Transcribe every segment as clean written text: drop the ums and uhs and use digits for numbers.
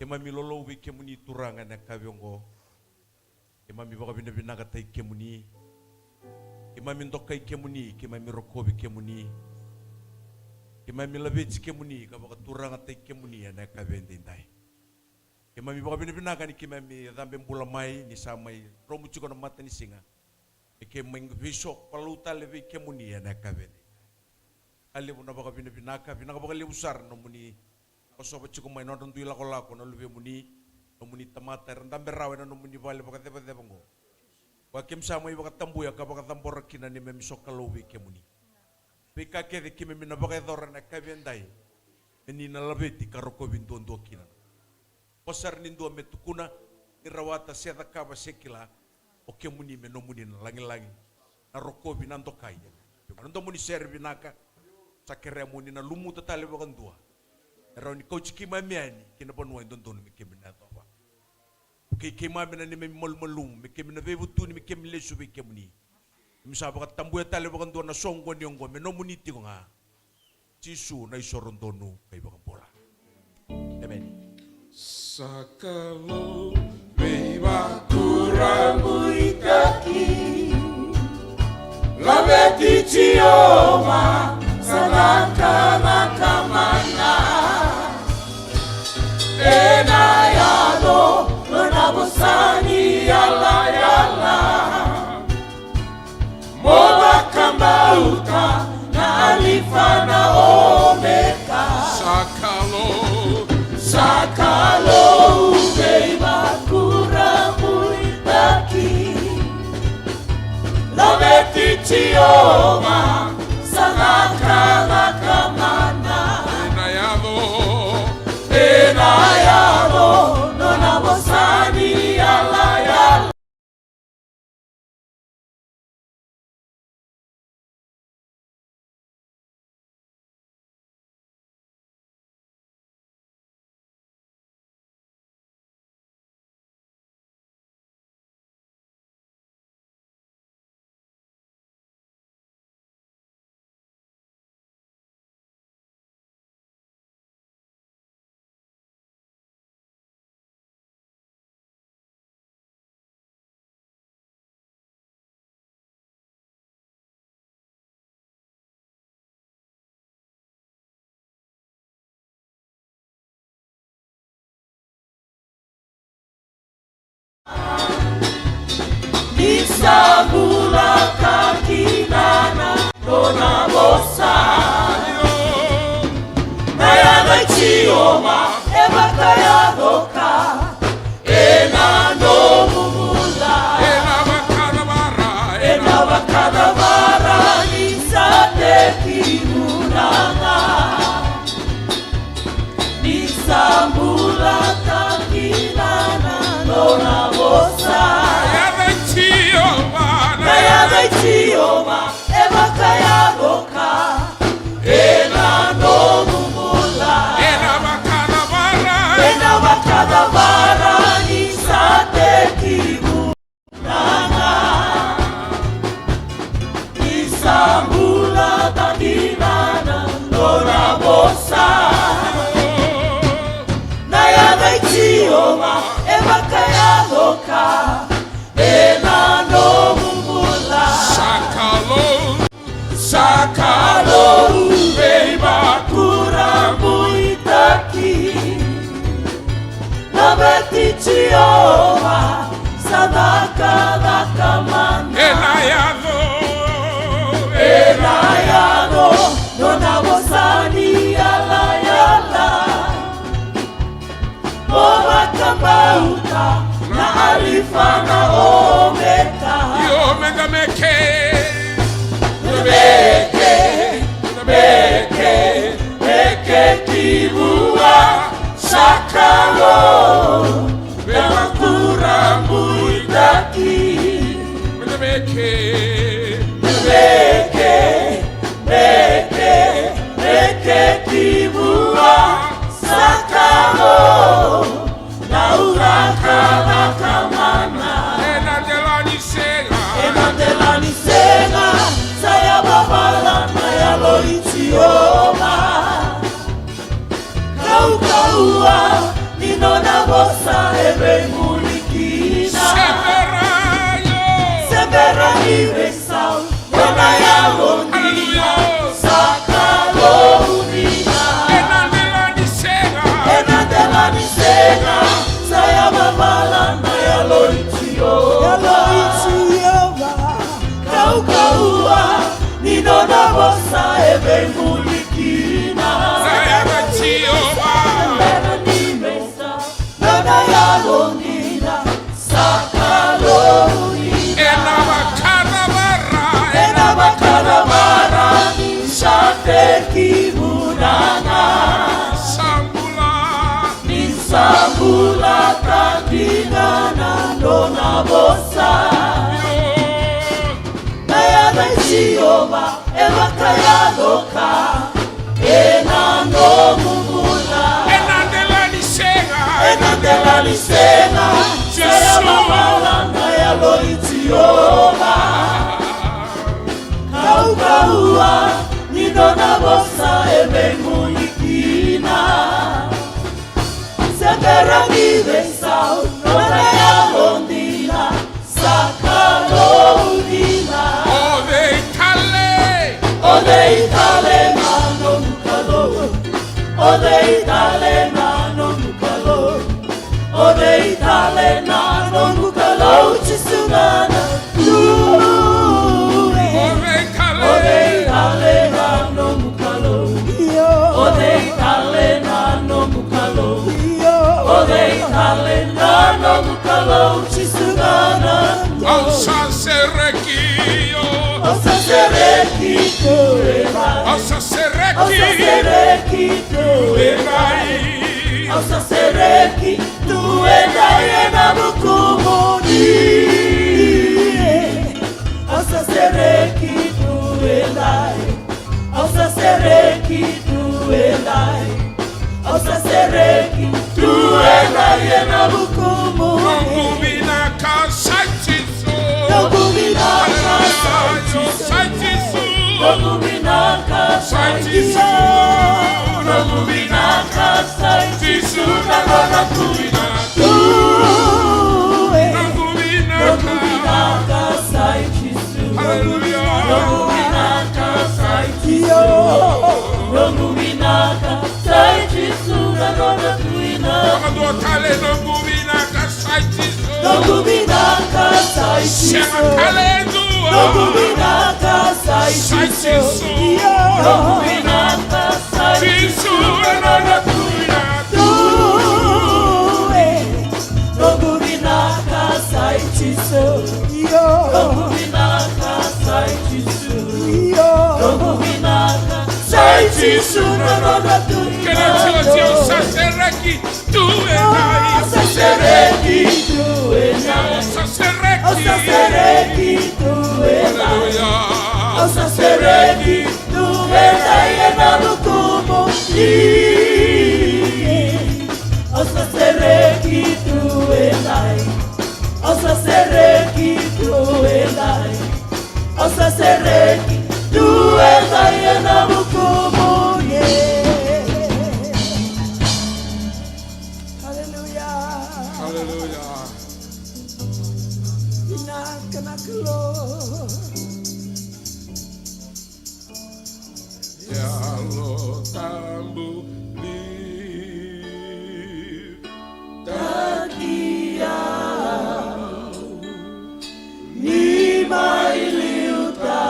Mami lolo wi kemuni turanga na kavyongo. Mami baka bina katai kemuni. Mami ndokai kemuni, mami rokobi kemuni. Mami labeji kemuni, kabaka turanga tai kemuni na kavyendindai. Mami baka bina kani mami dambe mbula mai ni samai romu chiko na mata ni singa. Mami visok paluta levi kemuni na kavyendi. Ali puna baka bina baka leusar nomuni. Kosoba chiko mai nonton tu ilako lako na luwe muni nomuni tamata rendam berawe na nomuni bale baka teba ngo. Wakim sama i baka tambuya ka baka tambora kina ni memi sokalowi kemuni. Pika kede kimi mina baka dora na kavyendai. Ni na labeti karoko bindondo kina. Posar nindo metukuna irawata seda kaba sekila o kemuni me nomuni na langi na roko binando kaya. Nando muni servi naka sakere muni na lumu tatale baka ndua. Rauni coach kimamiani kina bonwa indon mi kemina tofa. Ke kimamina ni me molmolum me kemina vevutu ni me kemile subi kemuni. Misaba ka tambuya tale baka ndona songo ni ongo me no muniti ko nga. Jisu na isorondonu kay baka bola. Amen. Sakalo beba kuramu itaki. Laveti chioma sanaka nakamana. Enayado nonabosani yala yala Moba kambauta na alifa na omeka Sakalo ubeiba kuramu itaki Laveti chioma sanaka nakamana Enayado nonabosani yala yala Nisabula kakinana dona bosa Nayana chioma ebakaya doka Enano mumula Enabakana bara Nisate kimunanga Nisabula kakinana dona bosa Nayana chioma ebakaya doka Enano mumula Enabakana bara Nisate kimunanga Nisambula kakinana dona bosa Nayana chioma ebakaya doka Enano mumula Sakalo ubeiba kuramu itaki Nabeti chioma sadaka nakamana Enayado nonabosani yala yala Moba kambauta na alifa na omeka Omega meke kibua Sakalo beba kuramu itaki Meke kibua Sakalo na uraka nakamana Enandelani senga saya babala na yalo itioma Kau kaua ninona Kaukaua Ninona bosa ebe mulikina Sayaba Chioma Nana nimesa Nana yalonina Sakaloni Enaba Kanamara Shate Kimunana Nisambula Kadinana Nona bosa Nayana Chioma Evakaya Loka Enano Mumula Enandela Lisena Saya Mamala Nayalo Chioma Kaukaua Ninona bosa ebe mulikina Sepera Givesau Nona yalondina Sakalodina Ode Itale Nano Mukalo Ode Itale Nano Mukalo Ode Itale Nano Mukalo Chisungana Ode Itale Nano Mukalo Ode Itale Nano Mukalo Ode Itale Nano Mukalo Chisungana Osa Sereki Tuela Osa Sereki Tuela Yena Bukumuni Osa Sereki Tuela Osa Sereki Tuela Yena Bukumuni Nongubina Kasaichisu Nongubina Kasaichisu Nongubina Kasaichisu Nangona Kubina Nongubina Kasaichisu Nongubina Kasaichisu Nongubina Kasaichisu Nangona Kubina Nongubina Kasaichisu Nongubina Kasaichisu Nongubina Kasaichisu Nongubina Kasaichisu Nangona Kubina Nongubina Kasaichisu Nongubina Kasaichisu Nongubina Kasaichisu Nangona Kubina Osa Sereki Tuela Osa Sereki Tuela Osa Sereki Tuela Osa Sereki Tuela Yena Bukumuni Osa Sereki Tuela Osa Sereki Tuela Osa Sereki Tuela Yena Bukumuni Hallelujah Yalo Tambu Takia Ni Mailiuta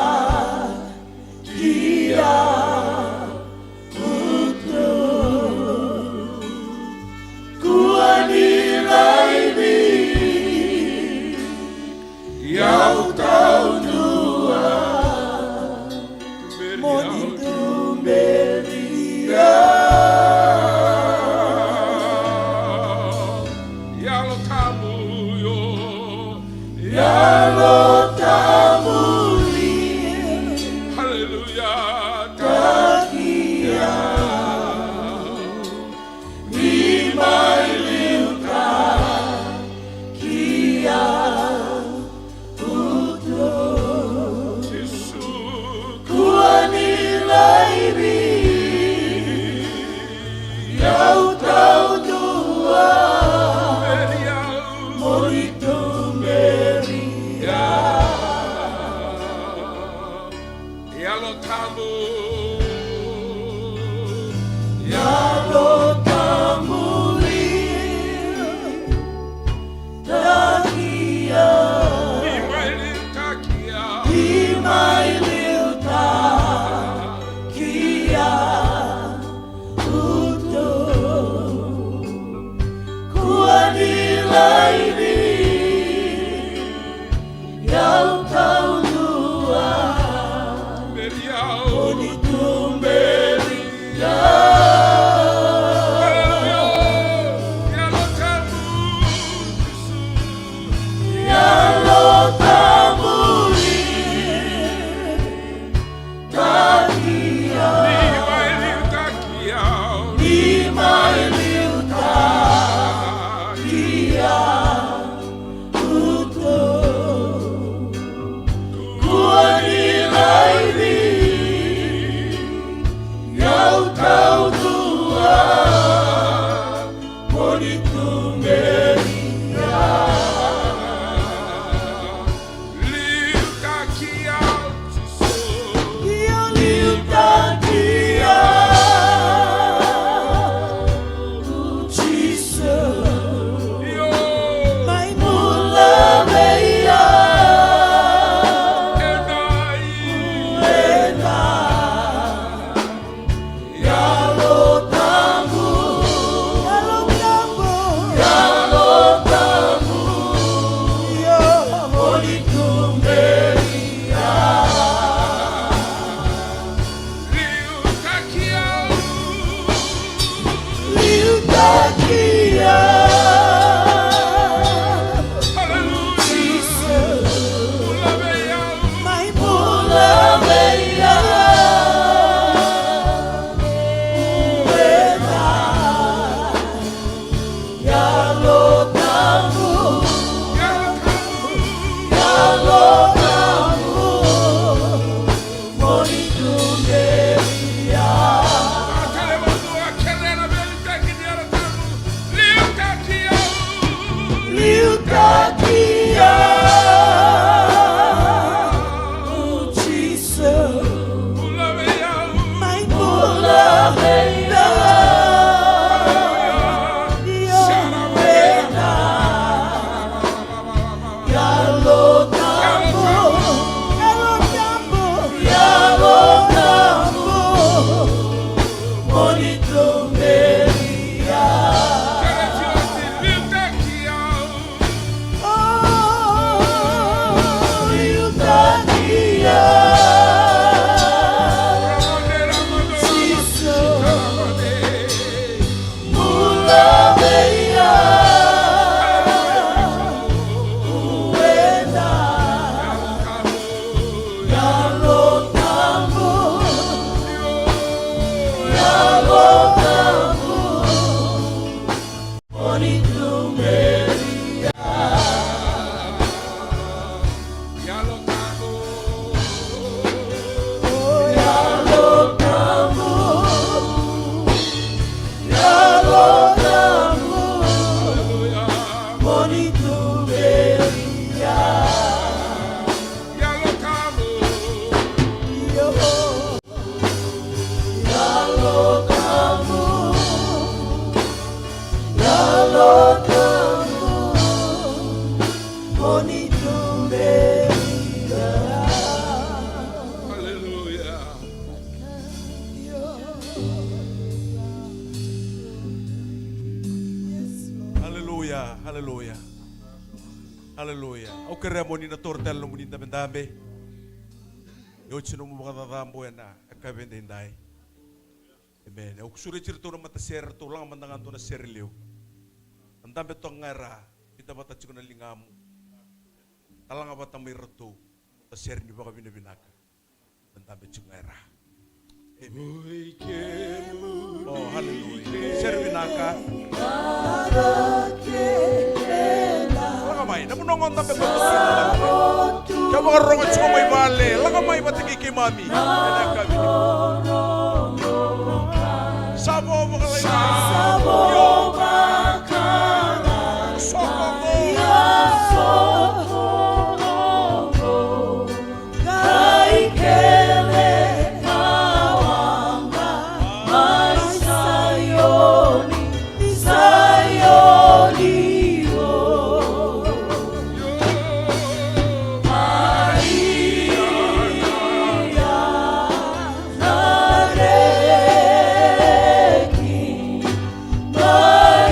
Kia Kutu Kuani Laini Yau Taunua Monitumberia Yalo Tamuyo Yalo Tamuli Hallelujah Takia Ni Mailiuta Kia Kutu Kuani Laini Yau Taunua Monitumberia Yalo Tamu Yalo Tamuli Takia Imaili Takia Ima Haleluya. Haleluya. Au kere moni na tortel no moni ndambe. Yo chino mo kada dambo na akabende ndai. Amen. Au kusure cirto na mata ser to lang mandangan to na ser leo. Andambe to ngara kita bata cikuna lingamu. Talang abata may rato ta ser ni baka binabinaka. Andambe cikungara. Amen. Oh, haleluya. Ser binaka. Lakamay, namunongon tabi ko ito. Kaya mga rongot siya may bale. Lakamay, matigi kay mami. Sabo mo kalay. Sabo makara. Soko mo. Soko mo. Kay kele mawanga. Masayoni. Sayoni. Maria, Nazareth, Maria.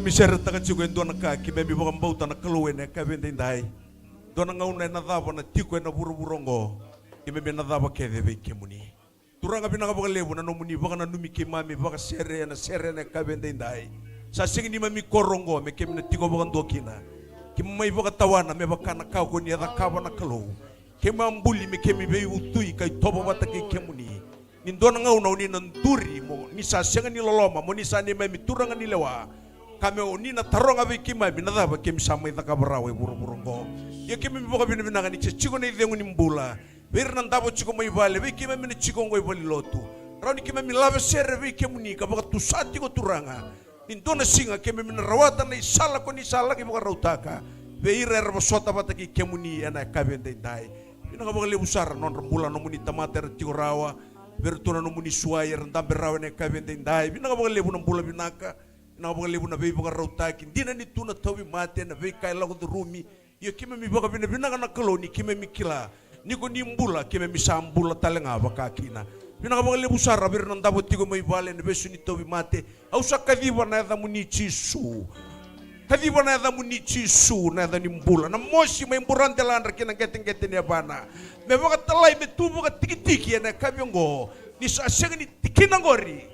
Misera taka chigo en dona ka ki bebi bokam bauta na kaluwe ne ka bende ndai dona ngauna na dava na tiko na burongo ki bebi na dava ke debe kemuni turanga bina ka bokalebu na nomuni baka na numi ke mami baka sere ne ka bende ndai sa singi ni mami korongo me ke na tiko baka ndokina ki mai baka tawana me baka na ka ko ni ada ka na kalu ke mambuli me ke mi be utui kai tobo bata ke kemuni ni dona ngauna ni nanduri mo ni sa singa ni loloma mo ni sa ni mami turanga ni lewa kami oni na taronga be kimai binada ba kim samai ta kabarawe buru-burungo ya kimi boka bina bina ni chigo ni dengu ni mbula bir nan dabo chigo mai vale be kimi mini chigo ngoi vali lotu rauni kimi mi lave sere be kimi ka boka tusati ko turanga ni dona singa kimi mina rawata na isala ko ni sala ki boka rautaka be ira erba sota bata ki kemuni ana kabende dai bina ka boka le usara non rambula no muni tamater chigo rawa ber tuna no muni suaya rendambe rawa ne kabende dai bina ka boka le buna mbula binaka na boka lebu na be boka rautaki dina ni tuna tawi mate na be kai lago rumi yo kime mi boka bina bina kana koloni kime mi kila niko ni mbula kime mi sambula talenga baka kina bina boka lebu sara bir nan dabo tigo mai vale na be suni tawi mate au sakadiva na da muni chisu Kadiwa na adamu ni Jisu na adamu ni mbula. Na mosi may mburan telandra kina geteng-geteng ni abana. Me baka talay me tubo ka tiki-tiki na kabiongo. Ni sa asyang ni tikinangori.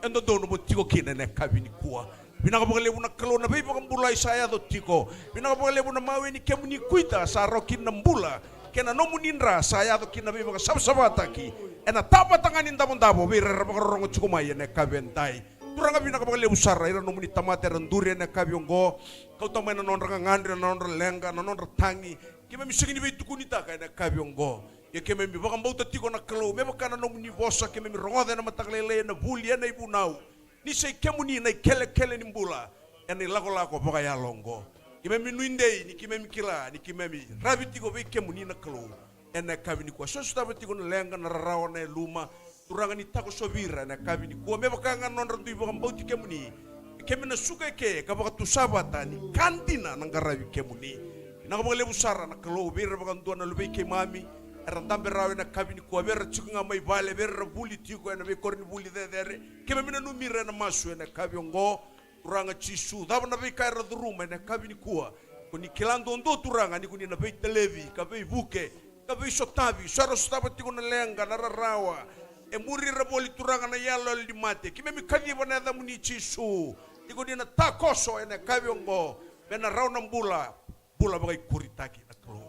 Endo dono mo tiko kina na kabi ni kuwa. Binakapagalebu na kalo na bayi baka mbulay saya do tiko. Binakapagalebu na mawe ni kemu ni kuita sa rokin na mbula. Kena no munindra saya do kina bayi baka sabsabataki. Ena tapa tanganin dabo-dabo. Bira baka rongo chukumaya na kabentai. Turang abi nakapagalebu sara ira no muni tamate randure na kabiongo. Kau tamay na nonra ngandri na nonra lenga na nonra tangi. Kima misingin iba itukunita kay na kabiongo. Ya kema mi baka mbauta tiko na kalo. Meba kana no muni vosa kema mi rongode na mataklele na bulia na ibunau. Ni say kemuni na kele ni mbula. Ena lako baka ya longo. Kima mi nuindei ni kima mi kila ni kima mi rabi tiko be kemuni na kalo. Ena kabini kwa so staba tiko na lenga na rarawa na luma. Turanga ni tako sobira na kabini kuwa meba kanga nonra tu iba kambauti kemuni. Kemina suka ke kabaka tusabata ni kantina nangarabi kemuni. Nakapagalebu sara na kalo bera baka ntua na lubei ke mami. Erantambe rawe na kabini kuwa bera chikunga mai vale bera buli tiko na be korni buli dedere. Kemina numira na masu na kabiongo. Turanga Jisu daba na be kaira duruma na kabini kuwa. Kuni kilando ndo turanga ni kuni na be televi kabei buke kabei sotavi sara sotaba tiko na lenga na rarawa. Muri raboli turanga na yalo limate kime mikadi bana da muni Jisu iko dina takoso ene kabiongo bena rauna mbula bagai kuritaki na klo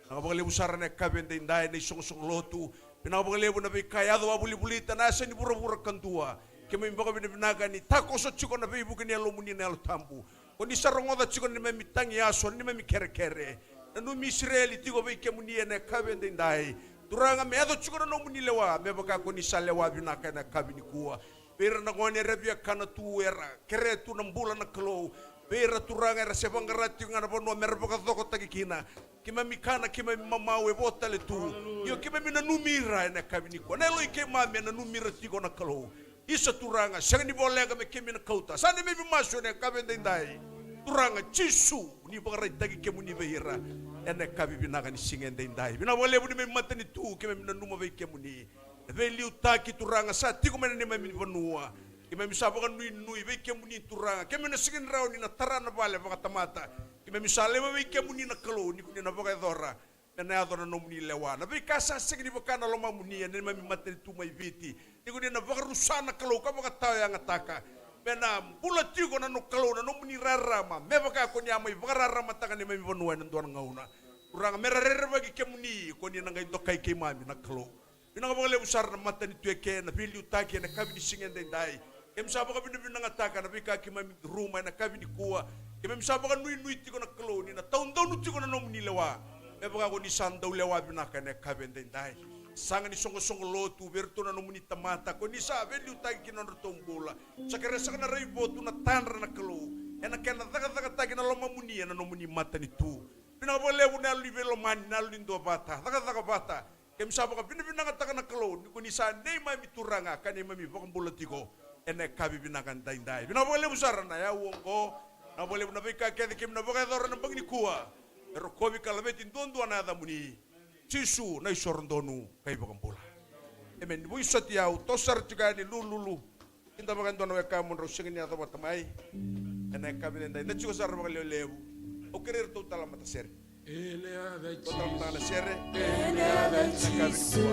na bagale busara ne kabende indai ne song lotu bena bagale buna be kayado abuli bulita na seni bura kantua kime mbaga bina binaga ni takoso chiko na be bugani alo muni na alo tambu koni sarongoda chiko ni memi tangi aso ni memi kere na no misraeli tiko be kemuni ene kabende indai Turanga me ado chukura no muni lewa me baka ko ni salewa binaka na kabini kuwa pera na ngone rebia kana tu era keretu na mbula na klo pera turanga era sebangarati ngana bono merboka doko takikina kima mikana kima mamawe botale tu yo kima mina numira na kabini kuwa nelo ike mame na numira tiko na klo isa turanga sangni bolega me kemi na kauta sani me bimaso na kabende ndai turanga Jisu ni baka tagi kemuni behira ene kabibi naga ni singende indai bina wale buni me matani tu keme mina numa be kemuni be liu taki turanga sa tiko mena ni me banua keme misaba kan nui be kemuni turanga keme na singin raw ni na tarana bale baka tamata keme misale be kemuni na kalo ni kuni na baka dora na adona no muni lewa na be kasa singni baka na loma muni ene me matani tu mai viti ni kuni na baka rusana kalo ka baka taw yang ataka bena bula tiko na no kalo na no muni rarama me baka ko nyamai baka rarama taka ni me banua na doan ngauna Urang merah bagi kemuni koni nangai dokai ke mami na kalo. Binang bagale usar na mata ni tueke na bili utaki na kabini singen dai. Kem saba ka binang ataka na bika ke mami rumah na kabini kuwa. Kem saba ka nui tiko na kalo ni na taun tiko na nomni lewa. Me baga ko ni sandau lewa binaka na kabini dai. Sanga ni songo lotu berto na nomni tamata ko ni sa bili utaki na rotombola. Sakare sakana raibo tu na tanra na kalo. Ena kena daga taki na loma muni na nomni mata ni tu. Pinabalebu na livelo man na lindo bata taka bata kem sabo ka binanga taka na kalo ni kuni sa nei mai mituranga kani mami bokam bolatiko ene kabi binanga ndai pinabalebu sarana ya wongo na balebu na bika kedi kem na boka dor na bangni kuwa pero kobi kalabeti ndondo na da muni Jisu na isorndonu kai bokam bola emen bu isati au tosar tigani lulu inda bagan dona weka mun rosingni ata batamai ene kabi ndai na chuko sar bokale lebu o querer total mata ser Ele ave total mata ser Ele ave Jisu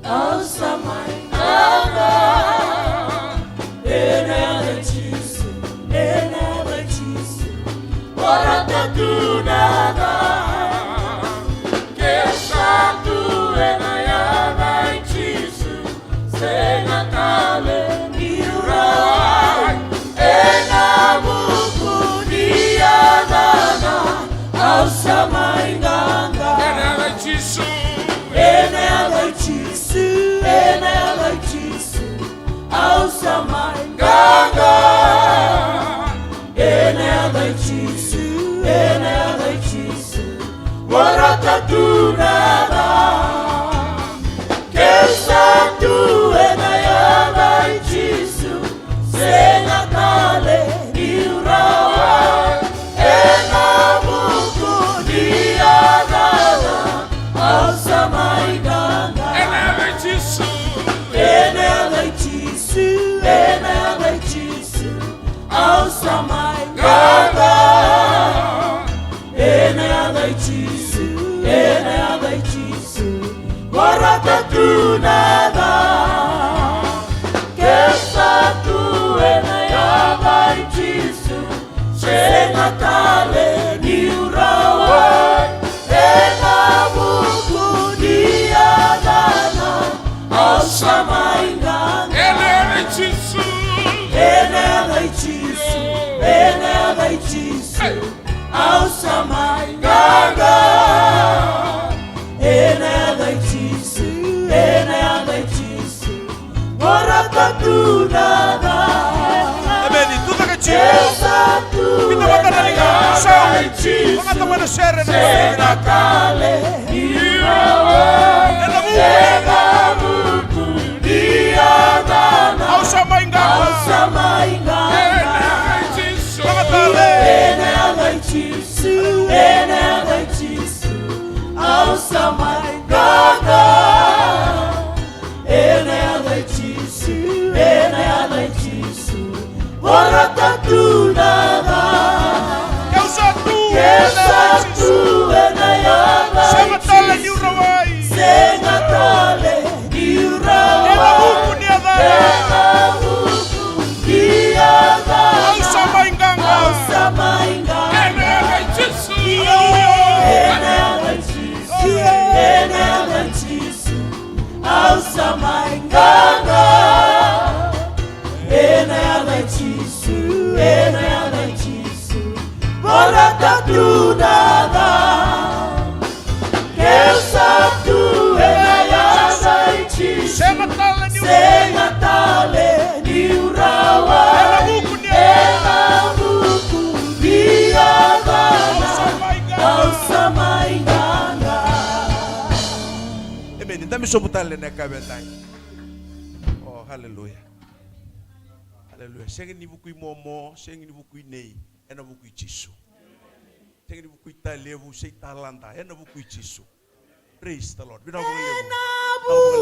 au samai nada Ele ave Jisu ora tatu nada que satu ena ave Jisu sena kale miura ena buku dia au samai nganga Ele ave Jisu au samai nganga ene ave Jisu ora tatu nada que satu ena ave Jisu sena kale miura au samai nganga Ele ave Jisu au samai nganga Chisu, ene agai Chisu, warata tunada. Kesatu ene agai Chisu, senatale ni urawa, ena buku diadana, ausama inganga. Ene agai Chisu, ene agai Chisu, ene agai Chisu, ausama inganga. Ene agai Chisu, ene agai Chisu, warata tunada. Ameni, tudo que Chisu. Kita matanaliga sawi Chisu. Mga tamana sere na Senatale irawa, ena buku diadana, ausama inganga. ausama inganga. Ene agai Chisu, ene agai Chisu, ausama inganga. Ene agai Chisu, ene agai Chisu, warata tunada. Kesatu ene agai Senatale ni Chisu, urawai. senatale ni urawa, Ena buku diadana. ena buku diadana, Ausama inganga. ausama inganga. Ene agai Chisu, ene agai Chisu, ausama inganga. Ene agai Chisu, ene agai Chisu, warata tunada. Kesatu ene agai Chisu, Senatale ni senatale ni urawa, ena buku diadana, ausama inganga. Amen. Dami sobutale na kabendai. Oh, hallelujah. Hallelujah. Sengi ni bukui momo, sengi ni bukui nei, ena bukui Chisu. Sengi ni bukui talevu, sei talanta, ena bukui Chisu. Praise the Lord. Bina bukui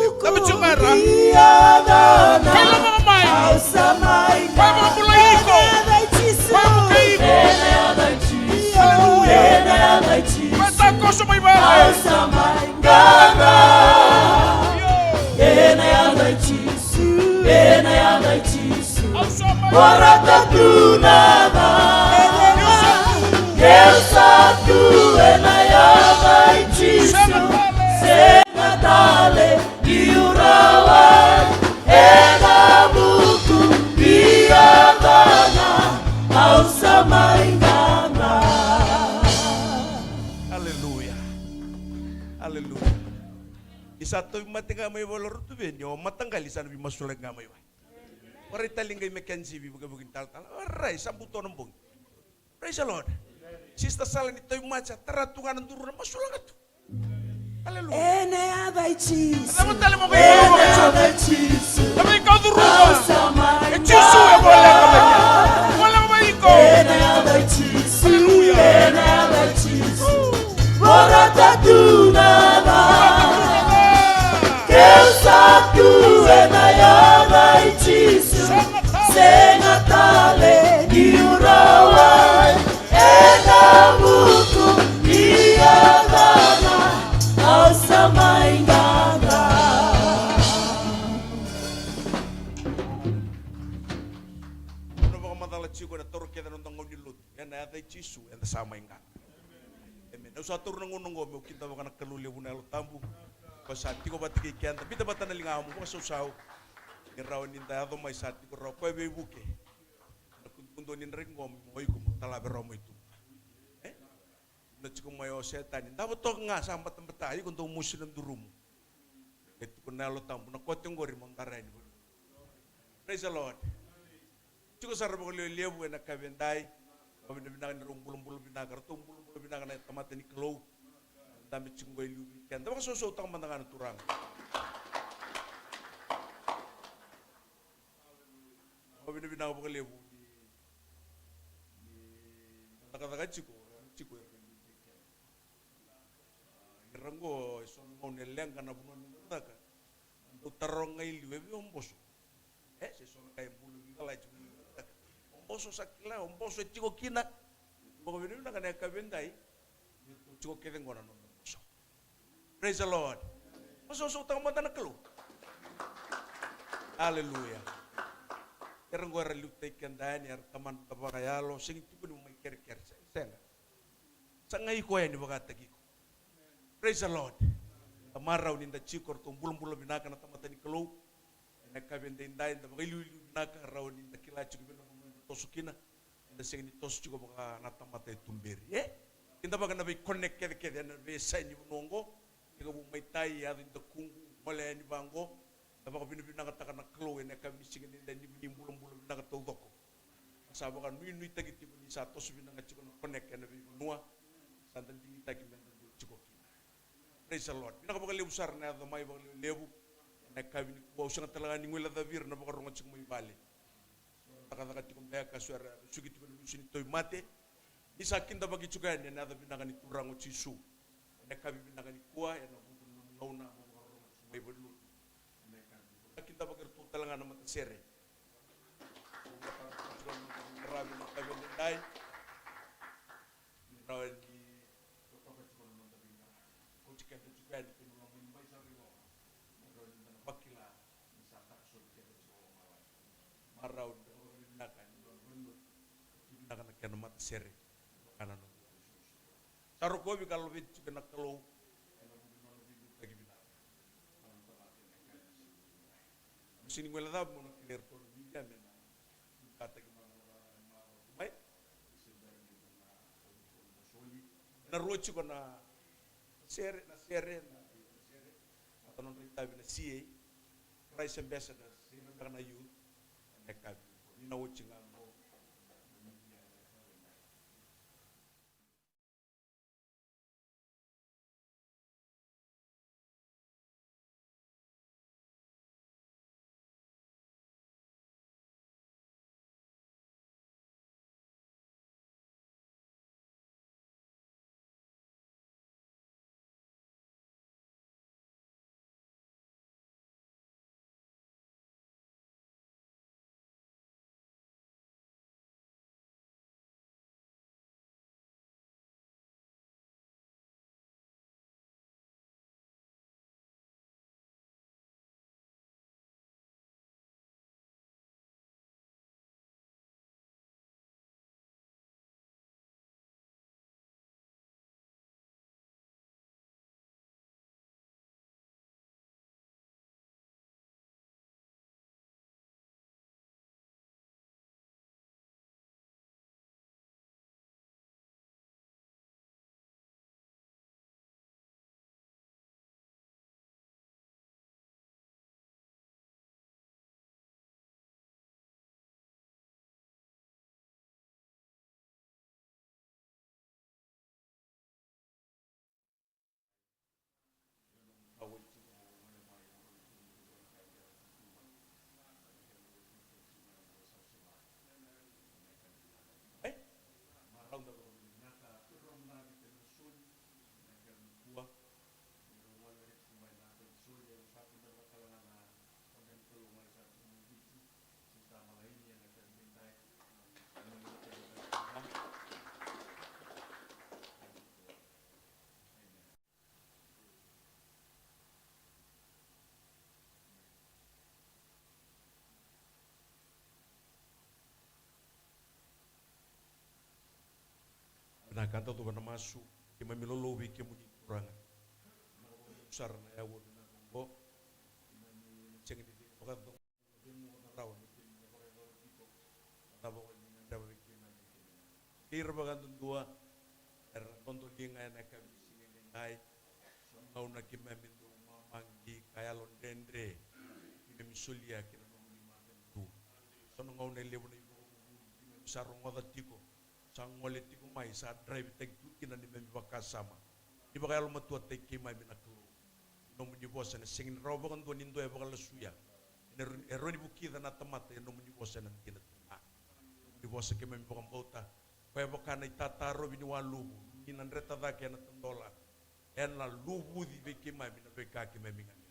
levu. Dami chungara. Diadana, Kaila mga mai. ausama Kaya mga pulaiko. Kaya mga kaiko. ene agai Chisu, ene agai Chisu, Matako sa may bahay. ausama inganga. Ene agai Chisu, ene agai Chisu, warata tunada. Kesatu ene agai Chisu, senatale ni urawa, ena buku diadana, ausama inganga. Hallelujah. Hallelujah. Isato yung mati nga may walor tu benyo, matanggal isan yung masulag nga may wa. Waray talingay mekansi bibugabugin tal-tal. Waray, sambuto ng bung. Praise the Lord. Sista Sala nito yung matcha, taratungan ng duro na masulang ito. Hallelujah. Ene agai Chisu, Alam mo tala mo ba ene yung mga agai Chisu, Sabi ikaw duro mo. ausama Chisu yung wala ka ba niya? Wala ka ba ikaw? ene agai Chisu, ene agai Chisu, warata tunada. Kesatu ene agai Chisu, senatale ni urawa, ena buku diadana, ausama inganga. Ano ba kamadala chico na toro kita nung tangaw nilut? Yan na yata Chisu, yan sama yung nga. Amen. Ang sa turo ng unong go, may kita ba ka nagkaluliw na tambu. Pasati ko ba tikikiyan, tapi dapat na lingaw mo, pasusaw. Irawan din tayo, may sati ko raw, kaya may buke. Nakuntundo nin rin ko, may kumutalabi raw mo ito. Nachi ko mayo setan, dapat to nga, sampat ang batayo, kung tumusin ng durum. Ito ko nalo tambo, nakotyong ko rin mong taray. Praise the Lord. Chico sarap ko liyo-liyo, nagkabenday, kami na binakan ni rumbulong-bulong binakan, rumbulong-bulong binakan na tamata ni Klo. Dami chinggoy lubikan. Dapat susutang mandangan ng turang. Kami na binakan ko liyo, nakatakan chiko Ranggo, son ngoneleng kana bunon nutaka. Utarong ngay liwe omboso. Se son kay bulu ngala chiko. Omboso sakila, omboso chiko kina. Bako binu na kana kabendai. Chiko kede ngona no so. Praise the Lord. So tang mata na kelu. Hallelujah. Kerang gua relu teken dan yar taman tabagayalo sing itu pun may ker senga. Sangai ko yan bagata giko. Praise the Lord. Tamaraw ninda chikor tong bulong binaka na tamata ni kelu. Nakabende inday da magilu binaka raw ninda kilachu bino tosukina. Inda sing ni tos juga baka natamata tumberi. Inda baga na bay connect kede na bay sa ni nongo. Ikaw may tay ya inda kung wala ni bango. Baka binaka na kelu na kami singin inda ni bulong binaka todoko. Sabi kan nui tagiti ni sa tos binaka chiko na connect na bay nua. Santan tinggi tagi menda chiko kina. Praise the Lord. Binaka baka leusar na da may baka lebu. Nakabini ko usang talaga ni ngula davir na baka rongat chiko may bali. Taka tikom daya kasuara sugi tikom lusin toy mate. Isa kinda bagi juga ni na da binaka ni turang uchisu. Nakabi binaka ni kuwa ya na budun ngauna baka rongat chiko may bali. Kinda bagi tu talaga na mata sere. Marami na kabin day. Rawan Marau nakan kena mata seri kanan taruh kobi kalau itu kena kalau lagi bina sini gue lihat mau clear tuh juga mena kata gimana baik na roci kona seri atau non kita bina CA Christ Ambassador sini karena youth nekab ni na wuci nga mo na kanta tu bana masu ke mamilolo wi ke muni kuranga usar na ya won na bo ceng di baka do raw ni tabo ni na daw ke na dir baka dua er konto linga na ka singen ay au na ke mamindo mangi kaya lon dendre ke misulia ke na muni ma tu sono ngau ne lebu ni sarong ngoda tiko sangole tiko mai sa drive tek kina ni membi bakasama di bakal matua tek mai minaklu no muni bosa na singin raw bakan to nindo e bakal suya eroni buki na tamate no muni bosa na kina di bosa ke membi bakam bauta pa bakana itataro bini walu kinan reta da ke na tandola en la lubu di beke mai mina beka ke membi ngani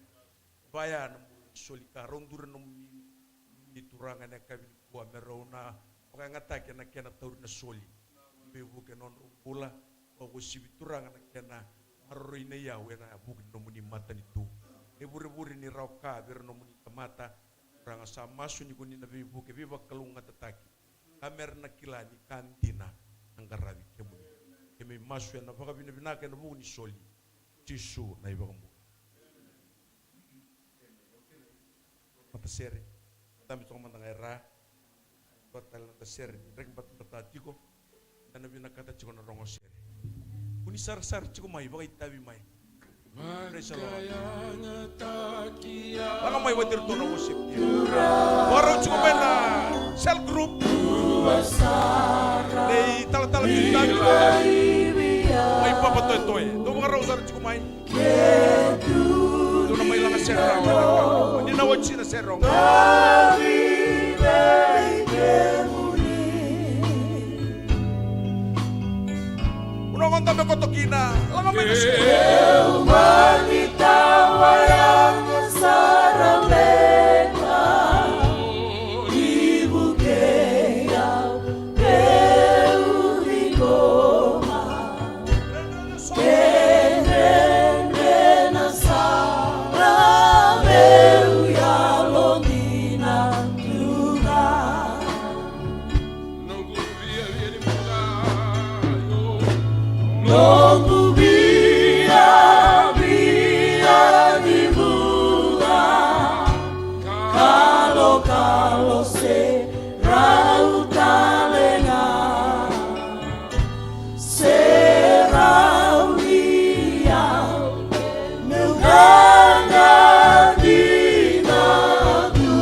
baya na soli karong dur no muni turangan na kabin kuwa merona ngata kena taur na soli bebu ke non pula Wagusibituranga na kena arroina yawe na bugin no muni mata nitu. Ne buri ni rauka bir no muni kamata ranga sama suni kuni na bibu ke biba kalunga tataki. Kamer na kilani kantina angarabi kemuni. Kemi masu ya na baka bina ke na bugni soli. Tisu na ibamu. Mata sere. Tami tong manda ngaira. Batal na sere rek bat tatiko. Ana bina kata chiko na rongo sere. Kuni sar chiko mai baka itabi mai. Baka mai wadir to na worship. Waro chiko bena cell group. Nei tal bintang. Mai papa toy. Do baka raw sar chiko mai. Do na mai langa sera. Ni na wachi na sera. Unong me kotokina, lang may Eu manitawa yang sarameka, ibukeya peurigoma, kenene na sarameu ya londina tuga. Non via di buda, calo se rautalena, se raulia, meu gana dina tu.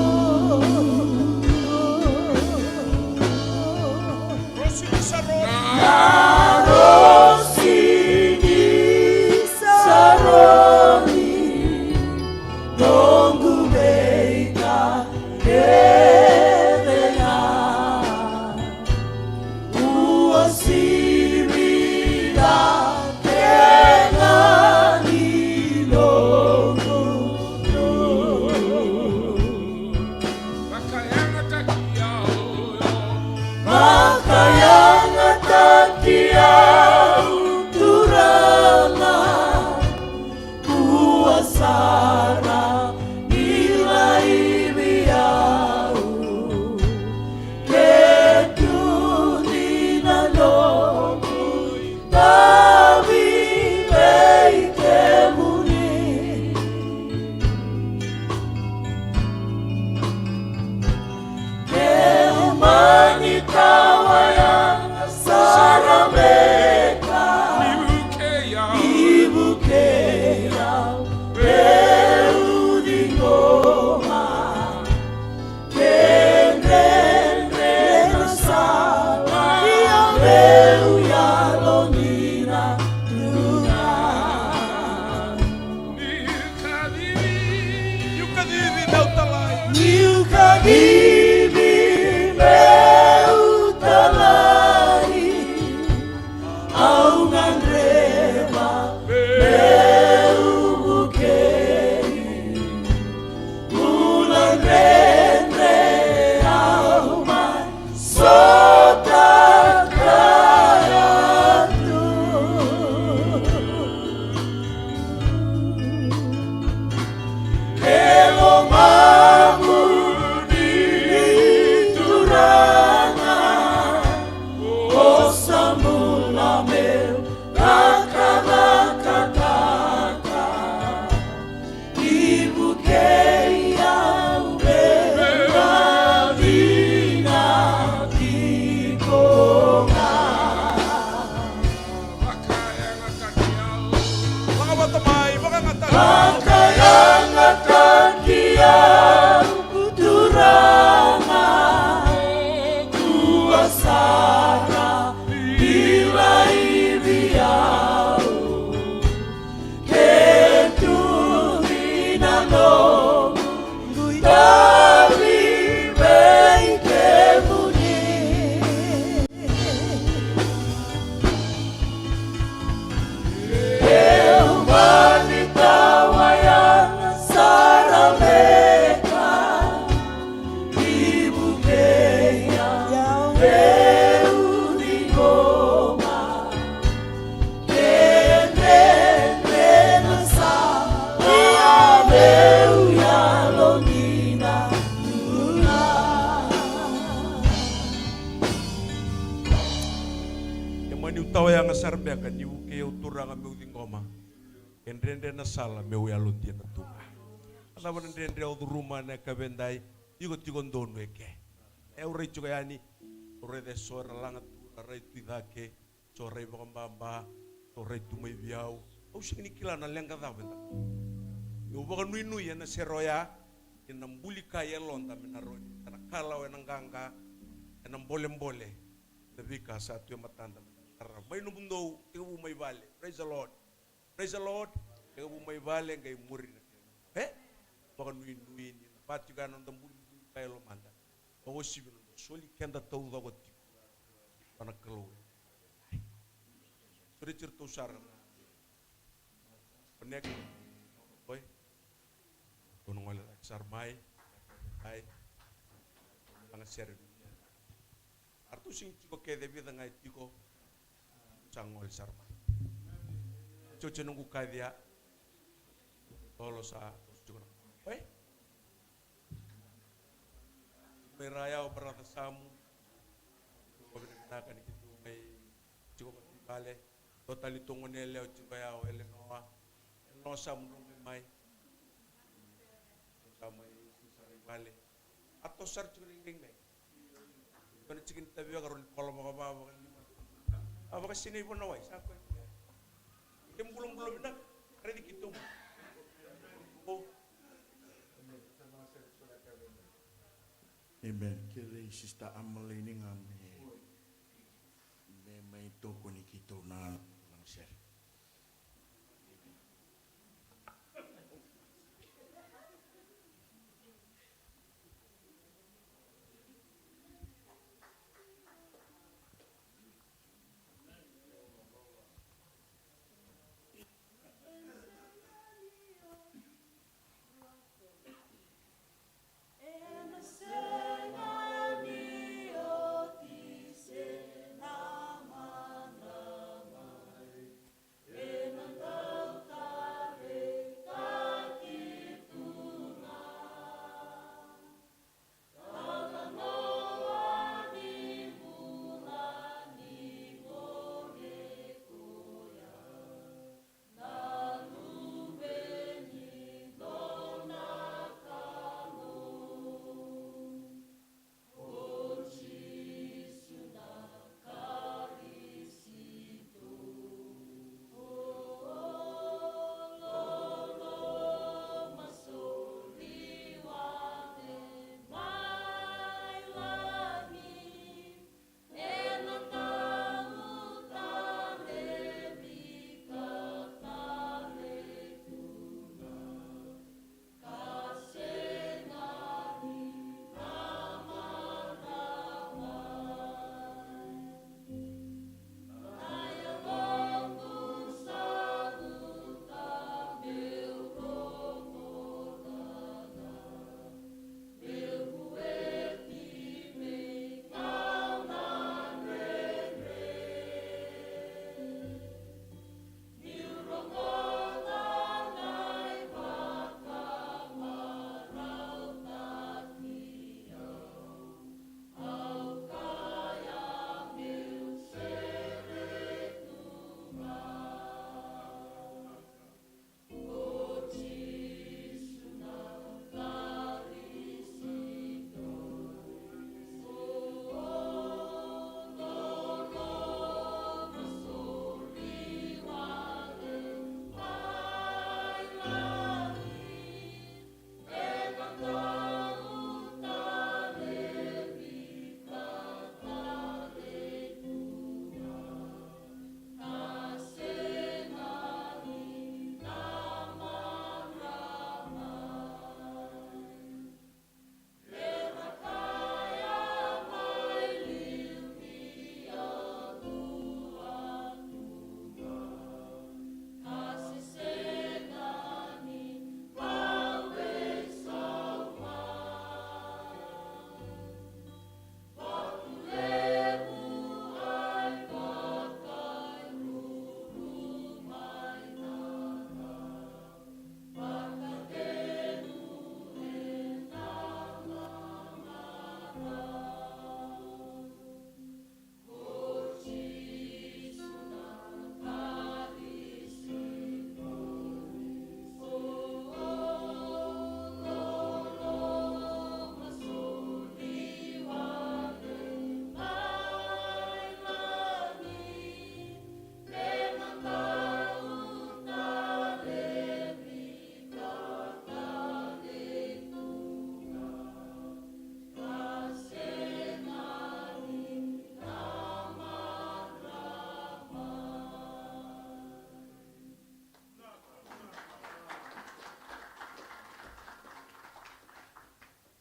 Eu manitawa pasar beka ni uke uturanga meu dingoma. Endrende na sala meu ya lundia na tunga. Ala wana ndende au ruma na kabendai igo tigondono eke. Eurei juga yani ore de sora langa tu rai tu dake sora ibamba ore tu mai biau. Au singini kila na lenga da benda. Yo baka nui nui na seroya ina mbuli kaya londa menaroni. Kana kala we nanganga ina mbole lebika satu yang matanda. May numundo ikaw may bale. Praise the Lord. Praise the Lord. Ikaw may bale ngay muri na. Baka nui ni pati ka nang dambuli kaya lomanda. Bago sibino soli kenda tau dago ti. Panakalo. Suri to sarang. Connect. Boy. Kunong wala sarmay. Ay. Ang serve. Artu sing tiko kede vida ngai tiko sangol sarma. Coce nunggu kadia tolo sa tiko. Oi. Meraya operata samu. Kobenaka ni kitu mai tiko bale. Totali tongo nele o tiko ya o ele noa. No samu mai. Samai sari bale. Atau sar tiko ring mai. Kena cikin tabi agar kalau mau apa apa kesini pun nawai siapa yang belum nak ready gitu oh Amen. Kiri sista amal ini ngame me itu kuni kita na langser.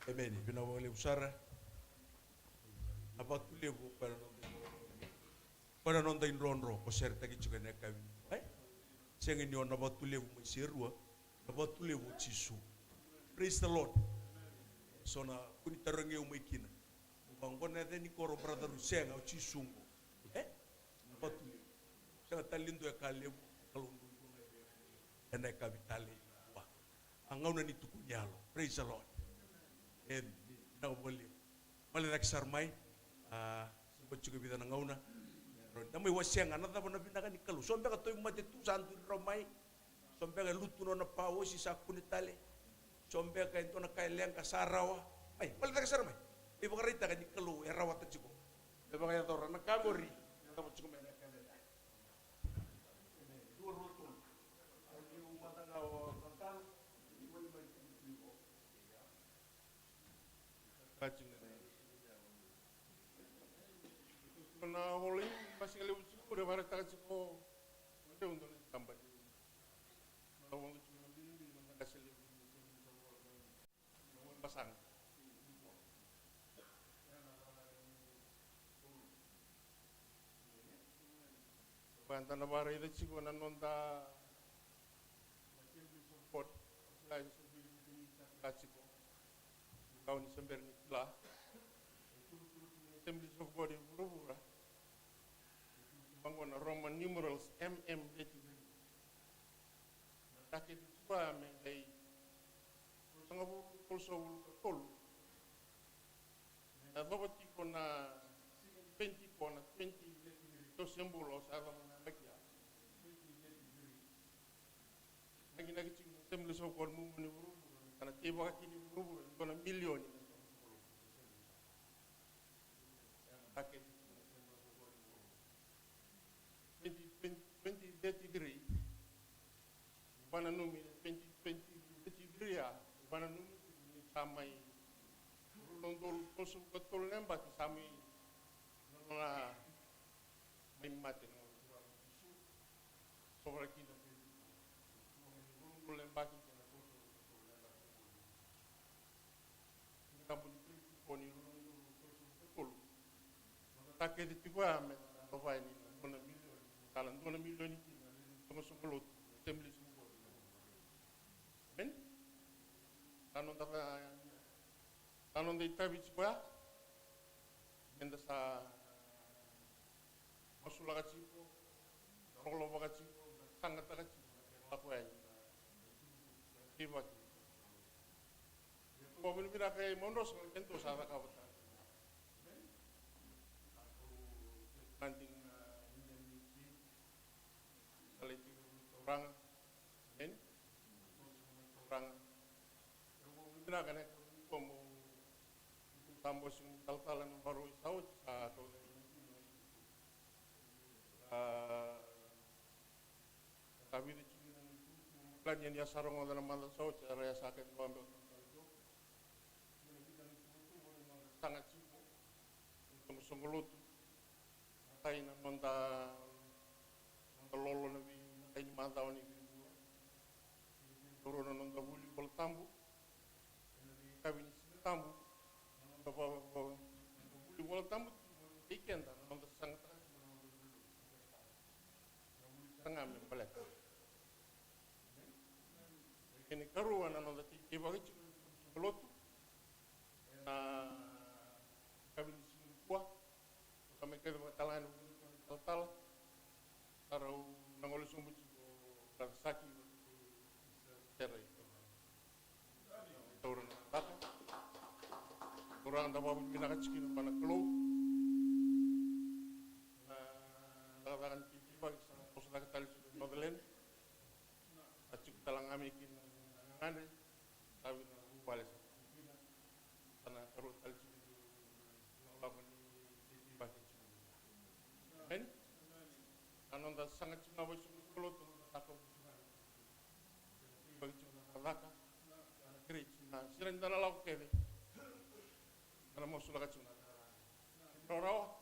Amen. Pinawale usara. Apa tu lebu pada nonton ronro ko serta ki juga nak kami. Hai. Sengi ni ona batu lebu mesirua. Batu lebu cisu. Praise the Lord. Sona kuni tarangi umikina. Bangkon ada ni koro brother useng au cisungo. Batu lebu. Sangat talindu ya kalebu kalau enak kami tali. Wah. Angau na ni tukunyalo. Praise the Lord. Nak boleh. Malah nak sarmai. Sebab juga kita nak ngau na. Namai wasiang anak tapi nabi nak ni kalau. Sampai kata tu mati tu santu ramai. Sampai kata lutu nona pawo si sakun itali. Sampai kata itu nak kaya liang kasarawa. Mai, malah nak sarmai. Ibu kerita kan ni kalau erawat tu cukup. Ibu kaya orang nak kaburi. Tahu cukup mana kaya. Dua rotul. Ibu mata ngau kantal. Ibu ibu ibu. Kacung. Na holing masih kali uci udah barat tak ciko udah untuk tambah awang cuma bini mana kasih pasang bantan nabara itu ciko nanonta support lain ciko kau ni sember ni lah Assembly of God in Burubura. Bangun Roman numerals MM Takit pa may sanga pulso tol. Babati ko na 20 ko na 20 to simbolos alam na bagya. Naging Assembly of God mo ni Burubura. Kana tiba kini Burubura ko na milyon. Takit 2033 pananumi 2023 ya pananumi samai nondol kosu betul nembak sami na may mati no sobre kita lembak kampung poni betul takit itu gua me apa ini kalau 2 miliar ini tunggu sebelum Assembly men kanon tabi cipaya enda sa masula kacipo rolo kacipo sangat kacipo apa ya tiba mobil bila kayak mondos tentu salah kawat nanti orang tidak kan como tambos tal-talan baru tahu atau tapi di plan yang dia sarong dalam mandat tahu cara yang sakit ambil sangat sibuk untuk sunggulut kain monta lolo nabi kain mata ni turun nonton buli bol tambu kabin tambu bapa buli bol tambu ikan dan nonton sangat tengah membelak ini karuan nonton tiba itu belot kabin kuah kami ke talan total taruh nangol sumbu saki cerai turun tak kurang dapat bina kecil mana keluh katakan tiba sudah ketali Madeleine acik talang amikin ngane tapi balik karena terus tali apa ni tiba kan anon dah sangat cuma baju keluh tu takut bagi laka kiri siran dana lauk kene karena mau sudah kacuna roro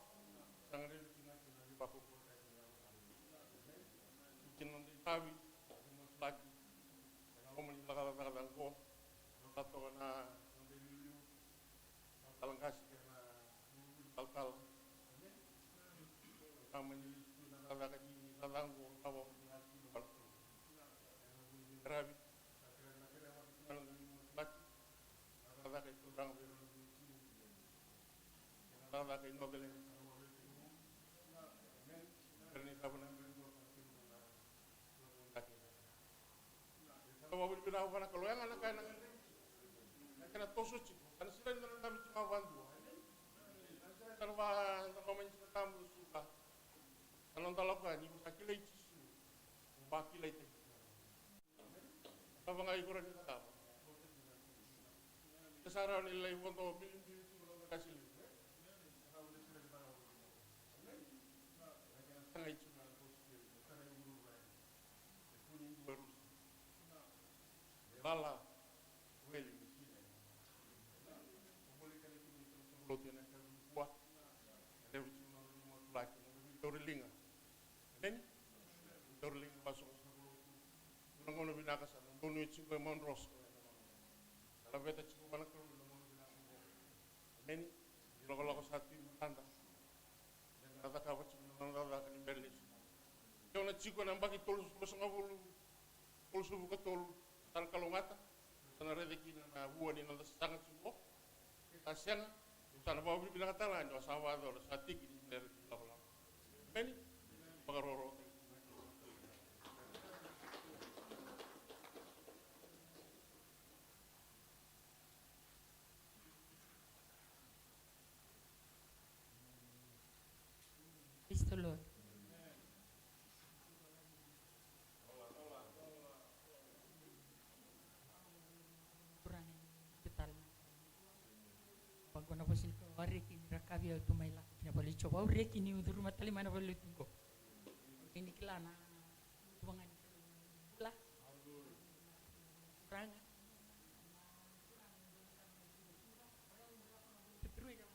sangat di baku mungkin nanti tabi lagi kamu ni laka ko atau na Talangkas tal kami talaga di talango kawo rabi talaga itu orang talaga inogale karena sabana kamu bilang apa kalau yang anak-anak kena tosu cik karena selain dalam kami cuma bantu kalau main kamu suka kalau talaga ni sakilai cisu bakilai teh apa ngai kurang kita kesaran nilai untuk kasih sangai cuma baru bala well lotin buat dewi laki torlinga then torlinga masuk ngono binaka sa ngono chico monros la beta chico bana ko then loko sati tanda kata ka chico nanda kan berli yo na chico nang baki tol so ngabulu tol subu ko tol tal kalongata sana redeki na buani na sangat chico kasian sana bawa bilang kata lah no sawa do sati ki dari loko then pagaroro Praise the Lord. Kurang betul. Pagona posil ko areki ni rakabia tu mai la kina bali coba areki ni udur rumah tali mana bali tunggu. Ini kelana buangan lah. Kurang. Terus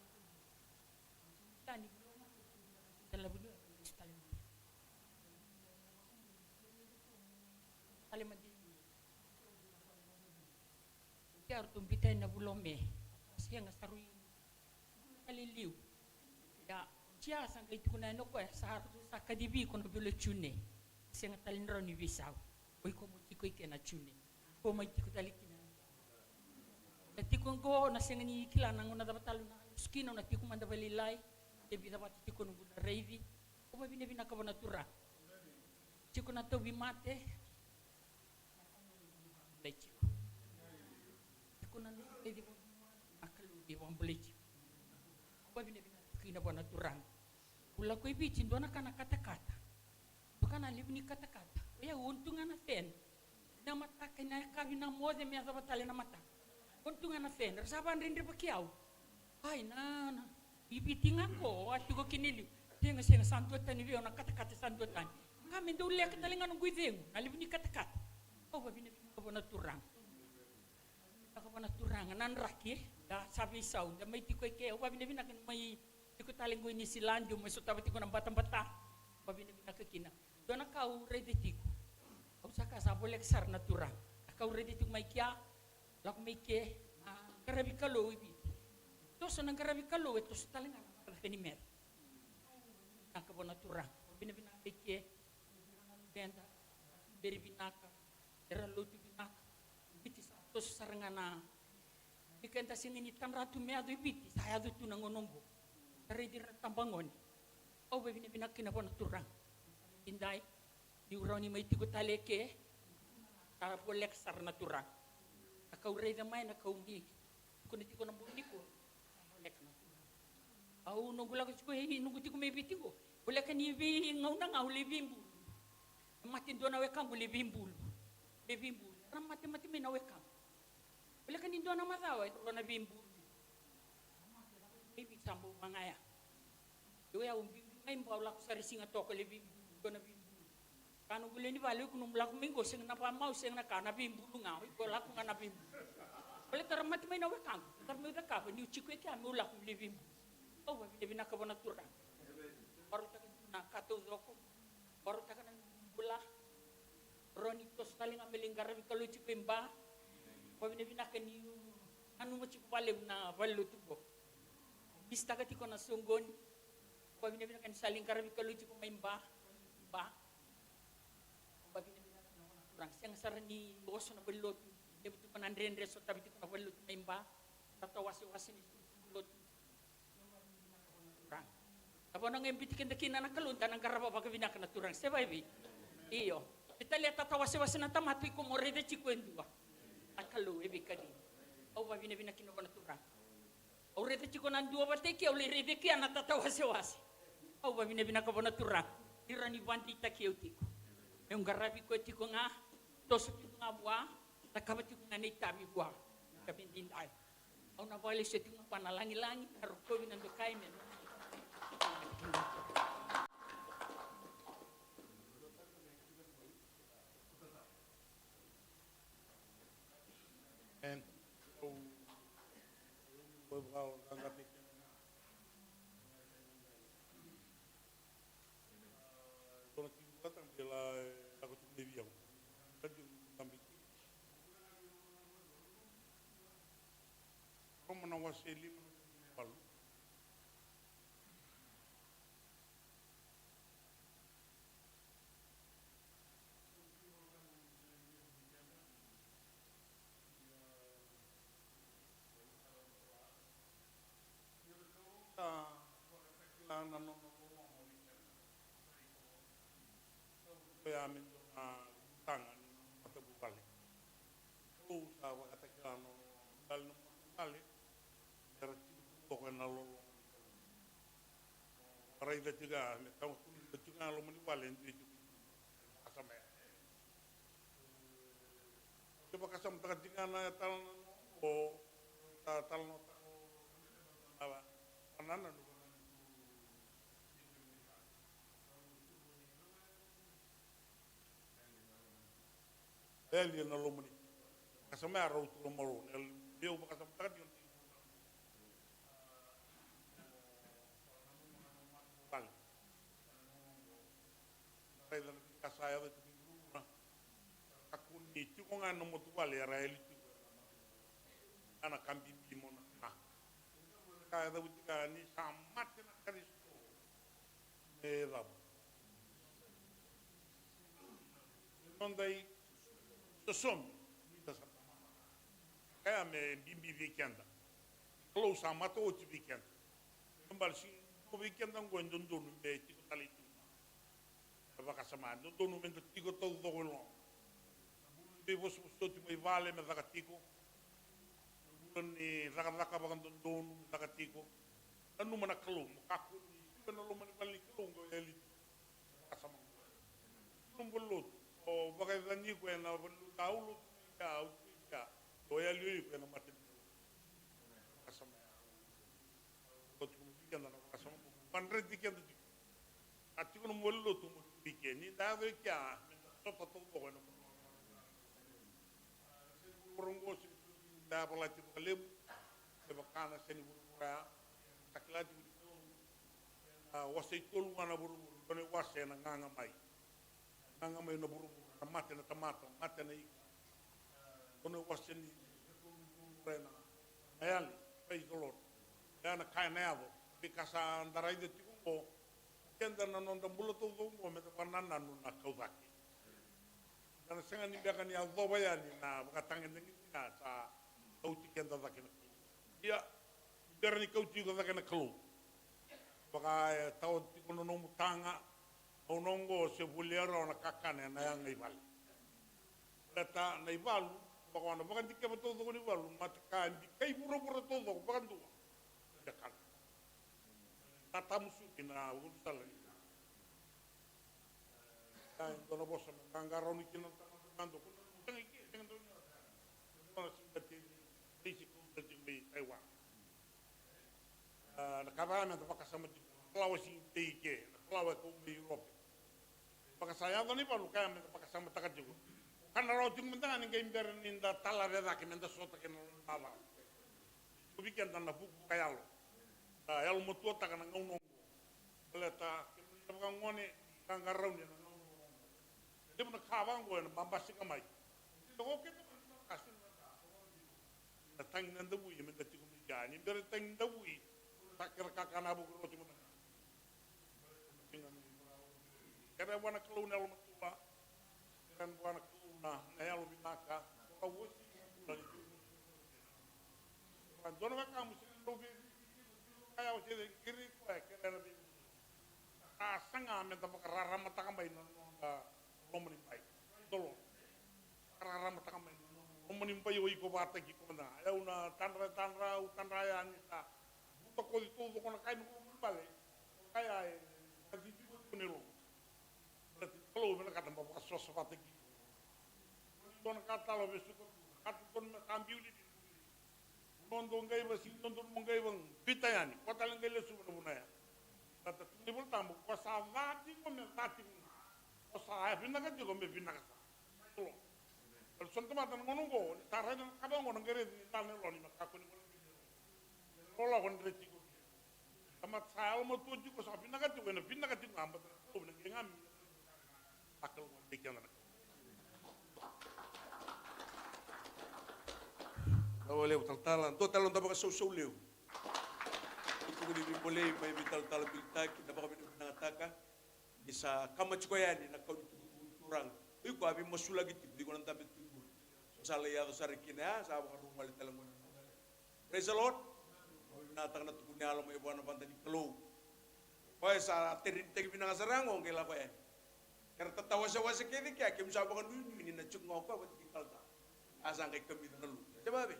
tani dalam bunyi Alimadi Tiar tumpita na bulome siya nga sarui kaliliw ya siya sang kaitu kuna no ko sa kadibi ko no bilo chune siya nga talinro ni bisaw oy ko mo tikoy kena chune ko may tiko talikina tikon ko na siya ni kila nang una dapat talo na skino na tiko manda balilay debi dapat tiko no na reivi ko mabine bina ka bona tura tiko na to bimate Lechiko. Ako na hindi mo akalubi mo ang lechiko. Ako binibina kina po naturang. Ula ko ibicin doon na ka nakata-kata. Baka na libo ni kata-kata. Kaya untungan na fen. Na mata kaya kabi na mo de miya sa batali na mata. Untungan na fen. Rasaban rin pa kiyaw. Ay na. Ibiting ako. At ko kinili. Tinga siya santuatan ni Vio na kata-kata santuatan. Kami doon liya katalingan ng guiding. Nalibo ni kata-kata. Oh, binibina ko na turang. Ako na turang nan raki da sabi saw da may tikoy ke o binibina kan may tiko taling ko ni silandio may sutabati ko ng batang-bata. Binibina ka kina. Do na ka ready tiko. O saka sa bolek sar na turang. Ka ready tiko may kya. La ko may ke karabi kalo ibi. To so nang karabi kalo ito sa talingan ka ni mer. Ako na turang. Binibina ka ke. Benda beribinaka era lutu binak biti sa tos sarangana dikenta singini tamratu meado biti saya do tunangonongo redir tambangon o be binak kina bona turang indai diuroni mai tigo taleke ta bolek sarna turang akau reda mai na kaungi kuni tiko na bundiko bolek na au nunggu lagu ko he nunggu tiko me bitigo bolek ni bi ngauna ngau lebimbu matin dona we kambu lebimbu bimbu ram mati-mati may nawekam wala ka nindo na masawa ito na bimbu ibig sambo mangaya iwa yung bimbu ngayon pa wala ko sa risinga toko le bimbu ito na bimbu kano gulay ni balo kung wala ko mingo siyang napamaw siyang naka na bimbu nga wala ko nga na bimbu wala taram mati may nawekam taram may dakapa niyo chikwe kaya may wala ko le bimbu o wabi nakabo na turang baru takan na kato ko baru takan na bula Ronitos taling ameling garabi kalau cikimba, pabina binakan yu anu macam balem na balu tu bo, Bista ka tiko na sunggon. Babi na binakan saling karabi kaluji ko may ba. Babi na binakan ako na turang. Siyang sarani boso na balot. Hindi mo ito manandre so tabi tiko na balot may ba. Tatawasi-wasi ni balot. Turang. Tapos nang imbitikin na kinanak kalunta ng karaba baga binakan na turang. Siya baby. Iyo. Italia tatawasi-wasi na tamatoy ko mo rede chikwendua. Akalu ebi kadi. Au babi na binakin ako na turang. Au rede chiko na dua bateki au le rede kia na tatawasi-wasi. Au babi na binakabona turang. Irani banti takiutiko. Yung garabi ko tiko nga. Toso tiko nga buwa. Nakaba tiko nga naitabi buwa. Kabindinday. Au nabali siya tiko nga panalangi-langi. Harukobi nando kay men. And so, wasili palu ya min tangan atau balik sa wakatakilano dal no balik pokoknya lo para ida juga tahu juga lo meni balen itu asam ya coba kasam tak juga na tal o tal no apa panana ele na lo meni kasam ya ro tu mo el dia kasam tak dia kasaya da tuwa akun ni ti ko ngano mo tuwa le raeli ana kambi bi mo na kaya da butika ni samat na kristo e rab ondai to som da sa kaya me bimbi weekend klo samat o ti weekend mbal si ko weekend ngo ndon be ti ko tali baka samando dono mendo tigo todo lo be vos ti mai vale me daga tigo ni daga baka dono daga tigo anu mana kalo kaku ni no lo mana bali kalo ngo eli kasama kumbulu o baka dani ko na taulo ya o ya liu ko na mate kasama ko tu mi kana kasama pandre dikendo ati ko mo lo tu ni dave kya to ko no prongo si da bala ti kalem e bakana seni burura taklati wasai tolu mana buru ne wase na nganga mai no buru mate na tomato mate na kono wase ni rena ayali pei dolor dana kai na avo bikasa ndarai de ti ko kenda na nonda buloto ngo me panana na kaudaki dan senga ni baka ni avoba ya ni na katanga ni na sa kauti kenda daki ya berni kauti ko daki na klu baka tau ti kono no mutanga o nongo se buliero na kakane na yang ibal data na ibal baka na baka dikke to ko ni ibal matka di kai puro to baka ndu dekan tatamusu kina urusan ay dono bosa ngangaro ni kina tanando ko tangi ngando no singati disi ko dimi aywa na kabana to pakasama di klawasi tike klawa ko mi Europe pakasaya doni palu kaya me pakasama takajugo kana ro ting mentanga ni imber ninda talare da ke menda sota ke no baba ubikan tan na buku kayalo el motor ta kana ngono leta ka ngone kangarau ni dia mana kawang gue na bambas ka mai to ke to kasin na tang nan da bui men da ti ko mi gani ber tang da bui takir kakana bu ko cuma kere wana keluna lo matula kere wana keluna na ya lo binaka ko wosi kan dono ka kamu sini lo bi kaya o sini kiri ko kere na bi sanga men ta rara mata kambai no da lomoni pai dolo rara mata kambai lomoni pai o iko bata ki kona ya una tanra utanra ya nita buto ko itu ko na kai no bale kaya di di ko ne lo berarti kalau men kata bapak sos bata ki don kata lo besu ko kata don kambiu di nondo ngai basi nondo ngai bang bitayani kota ngai lesu na bunaya kata ni bol tambo ko sa vati ko me tati ko sa binna ka digo me binna ka to el son tama tan ngono go tara na ka ba ngono ngere ni tal ne lo ni makka ko ni ko la ko ndre ti ko tama sa mo to ji ko sa binna ka digo na binna ka digo amba ko na ngam akal mo dikana na Oleh tal-talan, to talon tama ka so leo. Kung hindi boleh may vital bilta kita baka binataka isa kamach ko yan na kurang uy ko abi masulagi di ko nang tabi timbul sala ya sa rikina sa ba rumal talang praise the lord natang na tukunya alam mo ibuan na pantani kalo ko sa terin tegi binangasarang ngong kila ko yan kaya tatawa sa wasa kini kaya kim sa ba kan ni na chuk ngoko ba tikal ta asang kay kami na lu diba be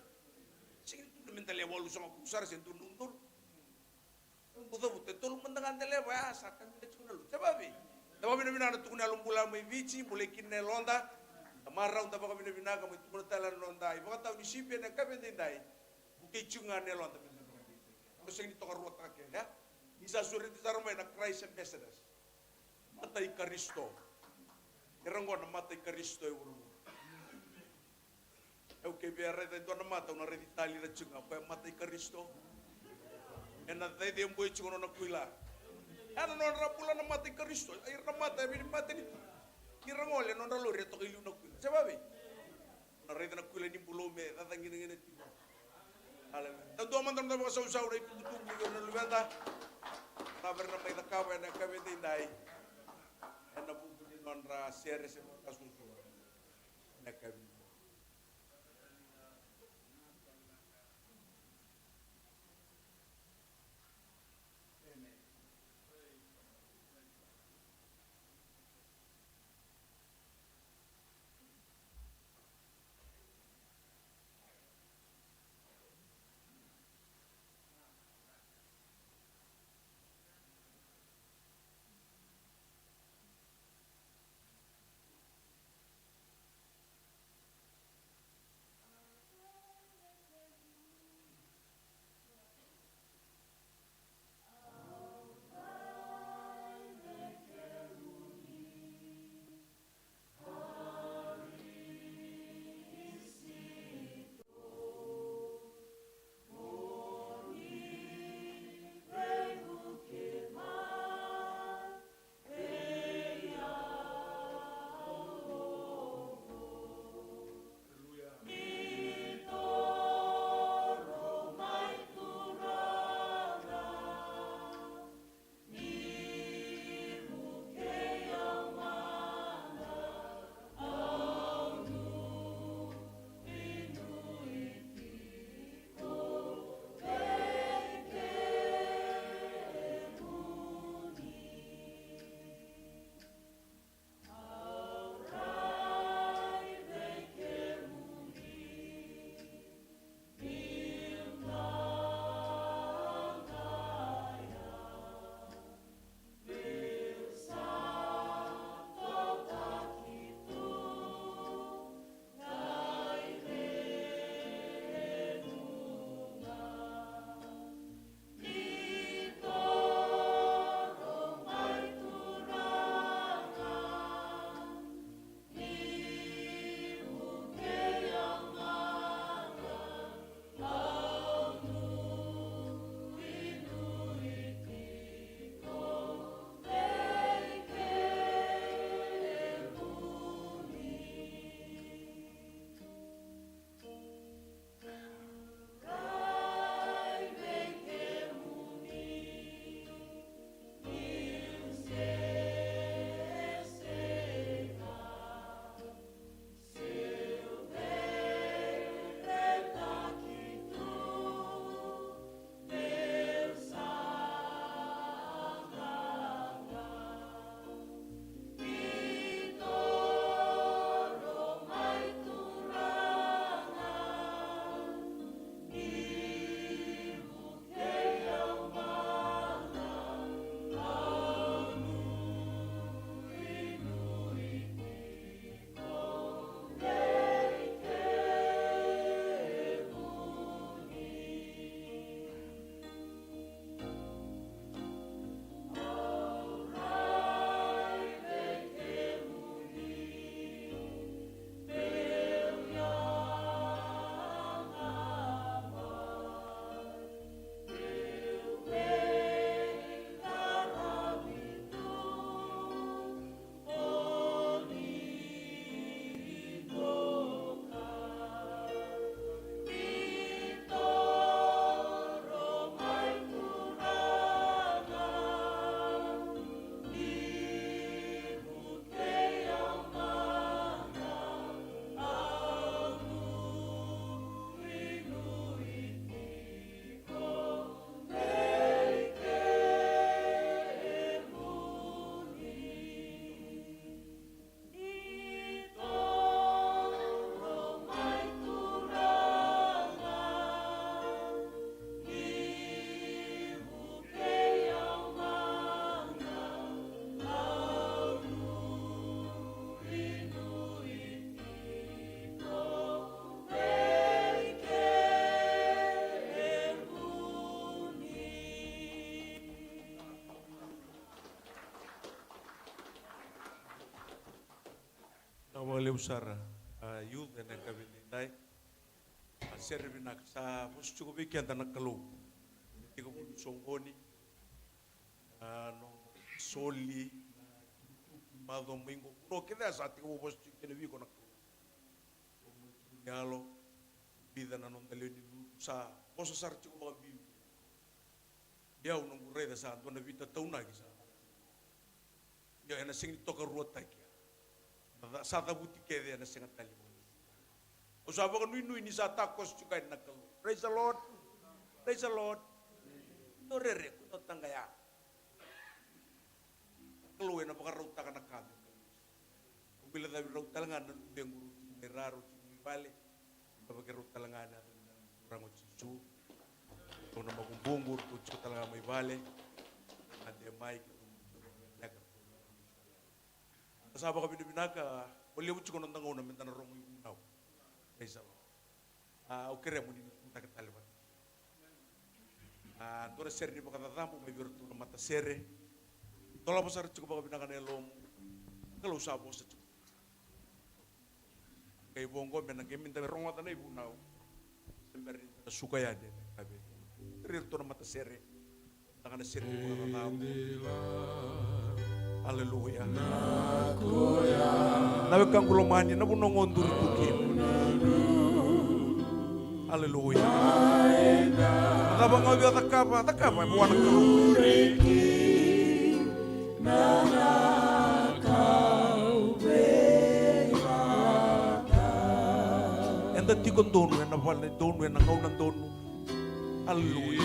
sige tu mentale wolu sa kusar sentur nuntur betul mendengar tele bahasa kan kita cuma lu coba bi tapi bina tu kuna lumbula mai vici boleh kinne londa marau tapi bina bina kamu itu mentelan londa ibu kata ni sipe na kabe dindai bukai cunga ne londa terus ini tokar ruat kake ya bisa surit di sarumai na Christ ambassadors matai Kristo keranggo na matai Kristo uru Oke biar itu na mata una reditali na cunga apa matai Kristo en na tay dem boy chuno na kuila ano non rapula na mati Kristo ay na mata bi mati ni kirangole non ralo reto ilu na kuila sababi na rede na kuila ni bulo me da tangin ngene ti ala ta do man dam ba sa usa ore tu tu na lubanda ta ver na mai da kawa na kabe dai en na bu ni non ra sere se ka su na kabe Male usara youth and kabinai serve nak sa bos cukup ikan tanah kelu tiga puluh songoni no soli mado minggu no kita saat tiga bos cukup lebih konak nyalo bida na non dalio ni sa bos sar cukup babi dia unang gureda sa tuan na vita tauna kisa ya ena sing toka ruota kia sa tabuti kede ena sing tali o sa ba nui ni sa takos cukai nakal praise the lord no rere ko tangaya kalau ena pakar ruta kana kami bila da ruta langan denguru meraro bale pakai ruta langan orang ucu to na magumbungur to cuta langan mai bale ade mai Asaba kami binaka, boleh ucap konon tangau na mentana rongo ibu nau, Raisa. Ukere muni tak ketaliban. Tora ser di pakata tamu mai biru tu mata sere. Tola pasar cukup kami binaka nelom, kalau usah bos cukup. Kay bongo menang kami minta rongo tanah ibu nau, sembari suka ya deh. Biru tu mata sere, tangan sere di pakata tamu. Haleluya. Nawe kang kulomani na bunong ondur tukim. Haleluya. Nabang ngawi takapa buwan ka. Enda tikon donu na wal donu na ngau na donu. Haleluya.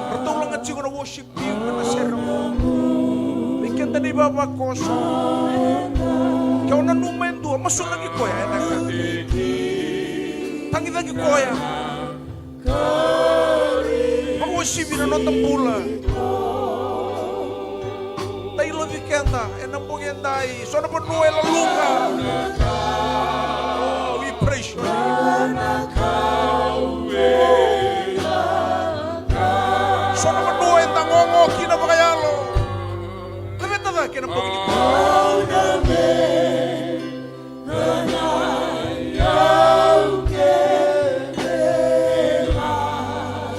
Pertolongan cigo na worship you na sermo. Bikin tadi baba koso. Kau na numendo masuk lagi koya enak. Tangi lagi koya. Aku worship na nonton pula. Tai lo vikenda enam pengendai. Sono penuh laluka. Oh, we praise you. Sono berdua yang tangongo kina pakayalo. Lebih tada kina begini.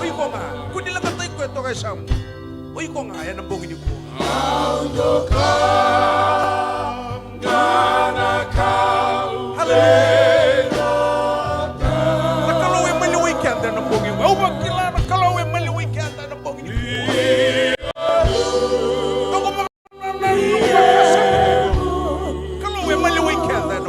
Oi ko nga, kundi lang katay ko ito kay Sam. Oi ko nga, yan ang begini ko. Hallelujah. Nakalaw yung maliway kaya ang begini ko. Awag kila nakalaw yung maliway kaya ang begini ko. Kalau yang maliway kaya ang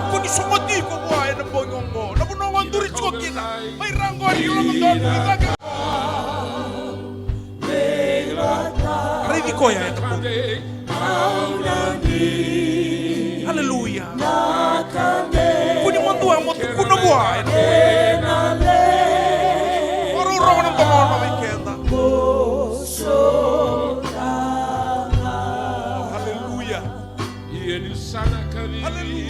kung isumati ko buhay ng bonyong mo, nabunongan durit ko kita, may ranggo at yung doon, ready ko yan ito po. Hallelujah. Kung yung manduwa mo, kung na buhay, marurong ng tungkol na may kenta. Hallelujah. Hallelujah.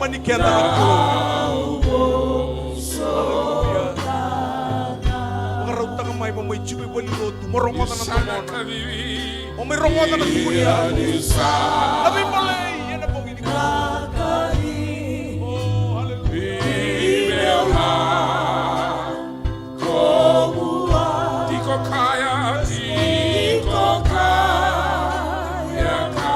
mani kianda na Magarauta mai mo mai chibu boli lo tu morongota na tomona. O mai rongota na tumunia. Abi malay yana po gini. Oh hallelujah. Tiko kaya, tiko kaya ka.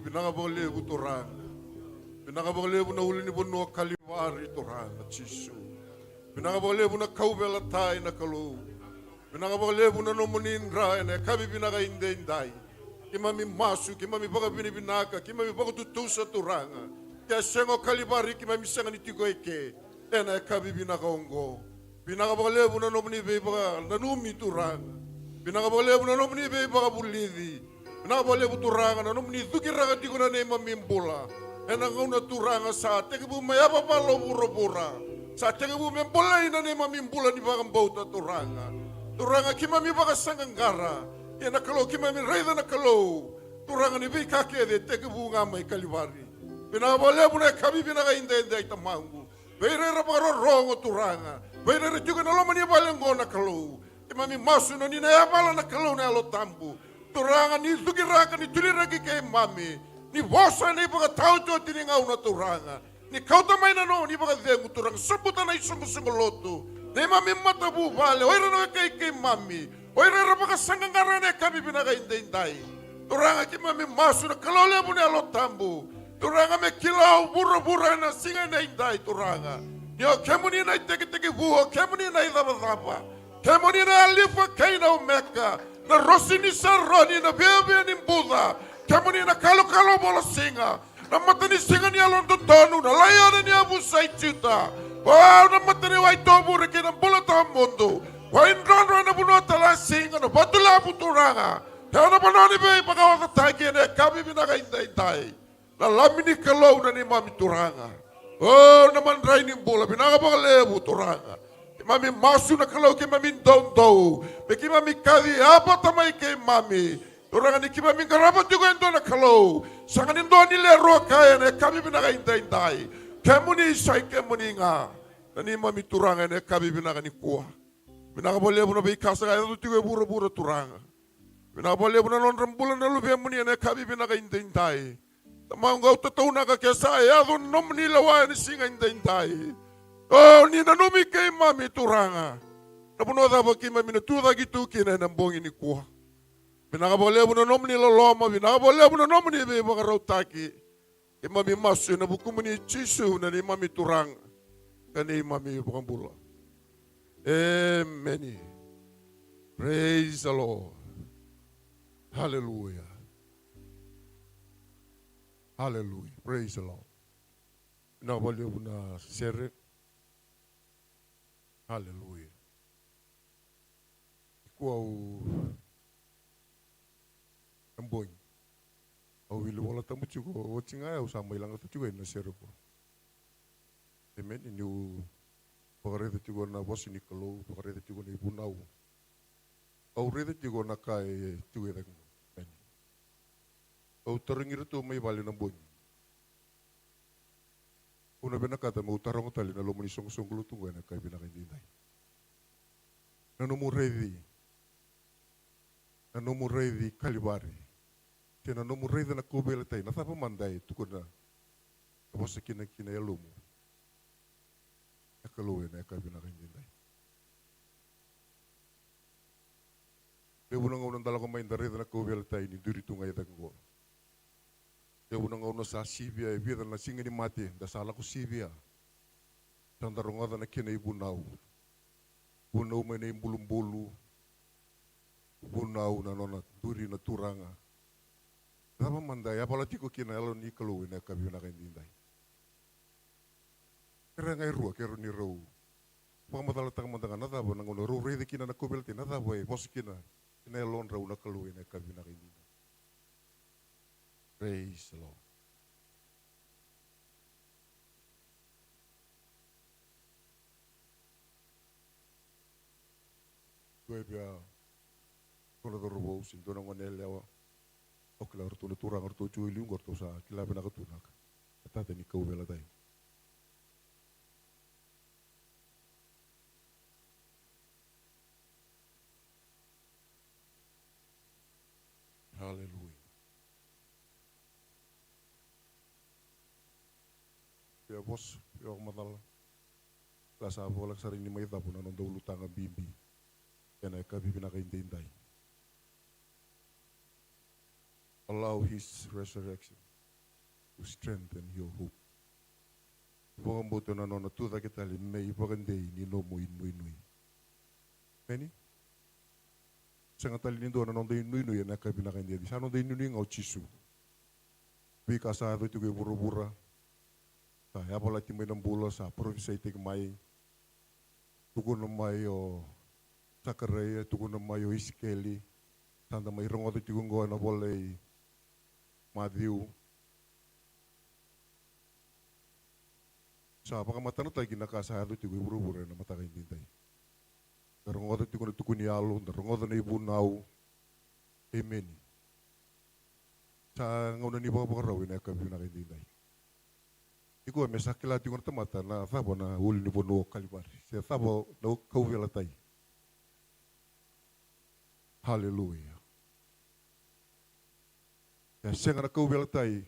Binakabolebu torang. Binakabolebu na uli ni Bono Kaliwari torang at Jisu. Binakabolebu na kaubela tayo na kalu. Binakabolebu na nomunin ray na kami binakainday. Kimami masu, kimami baka binibinaka, kimami baka tutusa toranga. Kaya sengo Kaliwari kimami senga nitigo eke. Ena kami binakaongo. Binakabolebu na nomuni baka nanumi toranga. Binakabolebu na nomuni baka bulidi. Binakabolebu toranga na nomuni thukiraga tiko na nema mimbula. Ena ngauna turanga sa tekebu mayaba palo pura-pura. Sa tekebu membola ina nema mimbula ni baka mbauta turanga. Turanga kimami baka sanganggara. Ena kalau kimami reida na kalau. Turanga ni bika kede tekebu ngamay Kaliwari. Binakabolebu na kami binakainda-inda itamangu. Beirera baka rorongo turanga. Beirera juga na lomani balengo na kalau. Kimami masu na ninayabala na kalau na alotambu. Turanga ni thukiraga ni tuliragi kay mami. Ni bosa ni baka tao jo tiningau na turanga. Ni kauta may na no ni baka dengu turanga. Sabutan na isungusungoloto. Ni mami matabu bale. Oira na kay mami. Oira na baka sanggangara na kami binakainday-inday. Turanga ki mami masu na kalole mo ni alotambu. Turanga me kilau bura-bura na singa na inday turanga. Yo kemuni na iteke-teke buho. Kemuni na idaba-daba. Kemuni na alifa kay na umeka. Na rosini saroni na bebe ni Buddha. Kemuni na kalo-kalo bola singa. Na mata ni singa ni alon tonu. Na layana ni abu say chuta. Wow, na mata ni waitobu reki na bola ta mundo. Wa indron na buno tala singa na batula puturanga. Kaya na panoni be pagawata tagi na kami binakainday-inday. Na lamini kalau na ni mami turanga. Oh, naman ray ni bola binakabakalebu turanga. Mami masu na kalau ke mami down. Beki mami kadi apa tamai ke mami. Orang ni kimami karabat juga endo na kalau. Sangan endo ni le roka ne kami binaka inday. Kemuni sai kemuni nga. Nani mami turanga ne kami binaka ni kuah. Binaka boleh buna be kasa kaya tu tiga bura-bura turanga. Binaka boleh buna non rembulan na lubi muni ne kami binaka inday. Tamang gau tatau na ka kesa ya tu nom ni lawa ni singa inday. Oh, ni nanumi kay mami turanga. Napuno da baki mami na tuda gitu kina nambong ini kuha. Binakaboleh na nom ni loloma, binakaboleh na nom ni be baka rautaki. Kay mami masu na buku mani Jisu na ni mami turanga. Kani mami bukang bula. Amen. Praise the Lord. Hallelujah. Hallelujah. Praise the Lord. Na wale una sere. Hallelujah. Ikuwa amboi. Au wili wala tamu chuko watsinga ya usama ilanga tu chuko ina sere po. Amen. Inu pakarete chuko na bosi ni kalau pakarete chuko na ibu nau. Au rete chuko na kai chuko ida kumo. Au taringir tu mai bali na boi. Una bena kata mau tarong tali na lomoni song lu tunggu na kai bina kaindai. Na no muredi kalibari. Tena no muredi na kubela tai na tapa mandai tukuna. Bosa kina ya lumu. Akaluwe na kai bina kaindai. Lebu nang dala ko main dari na kubela tai ni duri tungai tanggo. Lebu nang sa sibia e bia na singa ni mati da sala ko sibia. Tandaronga na kina ibu nau. Bunau mene bulu-bulu. Bunau na nona duri na turanga. Dama mandai apalagi ko kina alo ni kaluwe na kabi na kaindai. Kera ngai rua kero ni rau. Pakamatala tangamandanga na dabo nang ono rau rede kina na kubelti na dabo e bosi kina. Kina elon rau na kaluwe na kabi na kaindai. Praise the Lord. Gue bia kono do robo sin do nang wanel yawa. O kila orto le turang orto chui liung orto sa kila bena katunak. Ata tani kau bela tai. Hallelujah. Ya bos, ya matal. Lasa bolak sari ni mai tapu na nonda ulutanga bimbi. Kena kabi bina kaindai. Allow his resurrection to strengthen your hope. Bogam boto na nona tuda kita li mei bagandei ni no mo inui. Meni? Sanga tali ni do na nonda inui na kabi na kaindai. Sa nonda inui ngau chisu. Bika sa do tu buru-bura. Sa ya bola timai ng bulo sa provisay tig mai. Tukun ng mai o Sakaraya, tukun ng mai o Iskeli. Sanda may rongoto tikung go na bolay Matthew. Sa pakamatano tayo ginakasado tigo iburu-buru na matakain din tayo. Narongoto tikun na tukun ni Alo, narongoto na ibunaw. Amen. Sa ngauna ni baka-bakarawin na kabiyo na kain din tayo. Iko me sakila tingon tamata na thabo na uli ni bono kalibari. Se thabo na kauvela tai. Hallelujah. Ya senga na kauvela tai.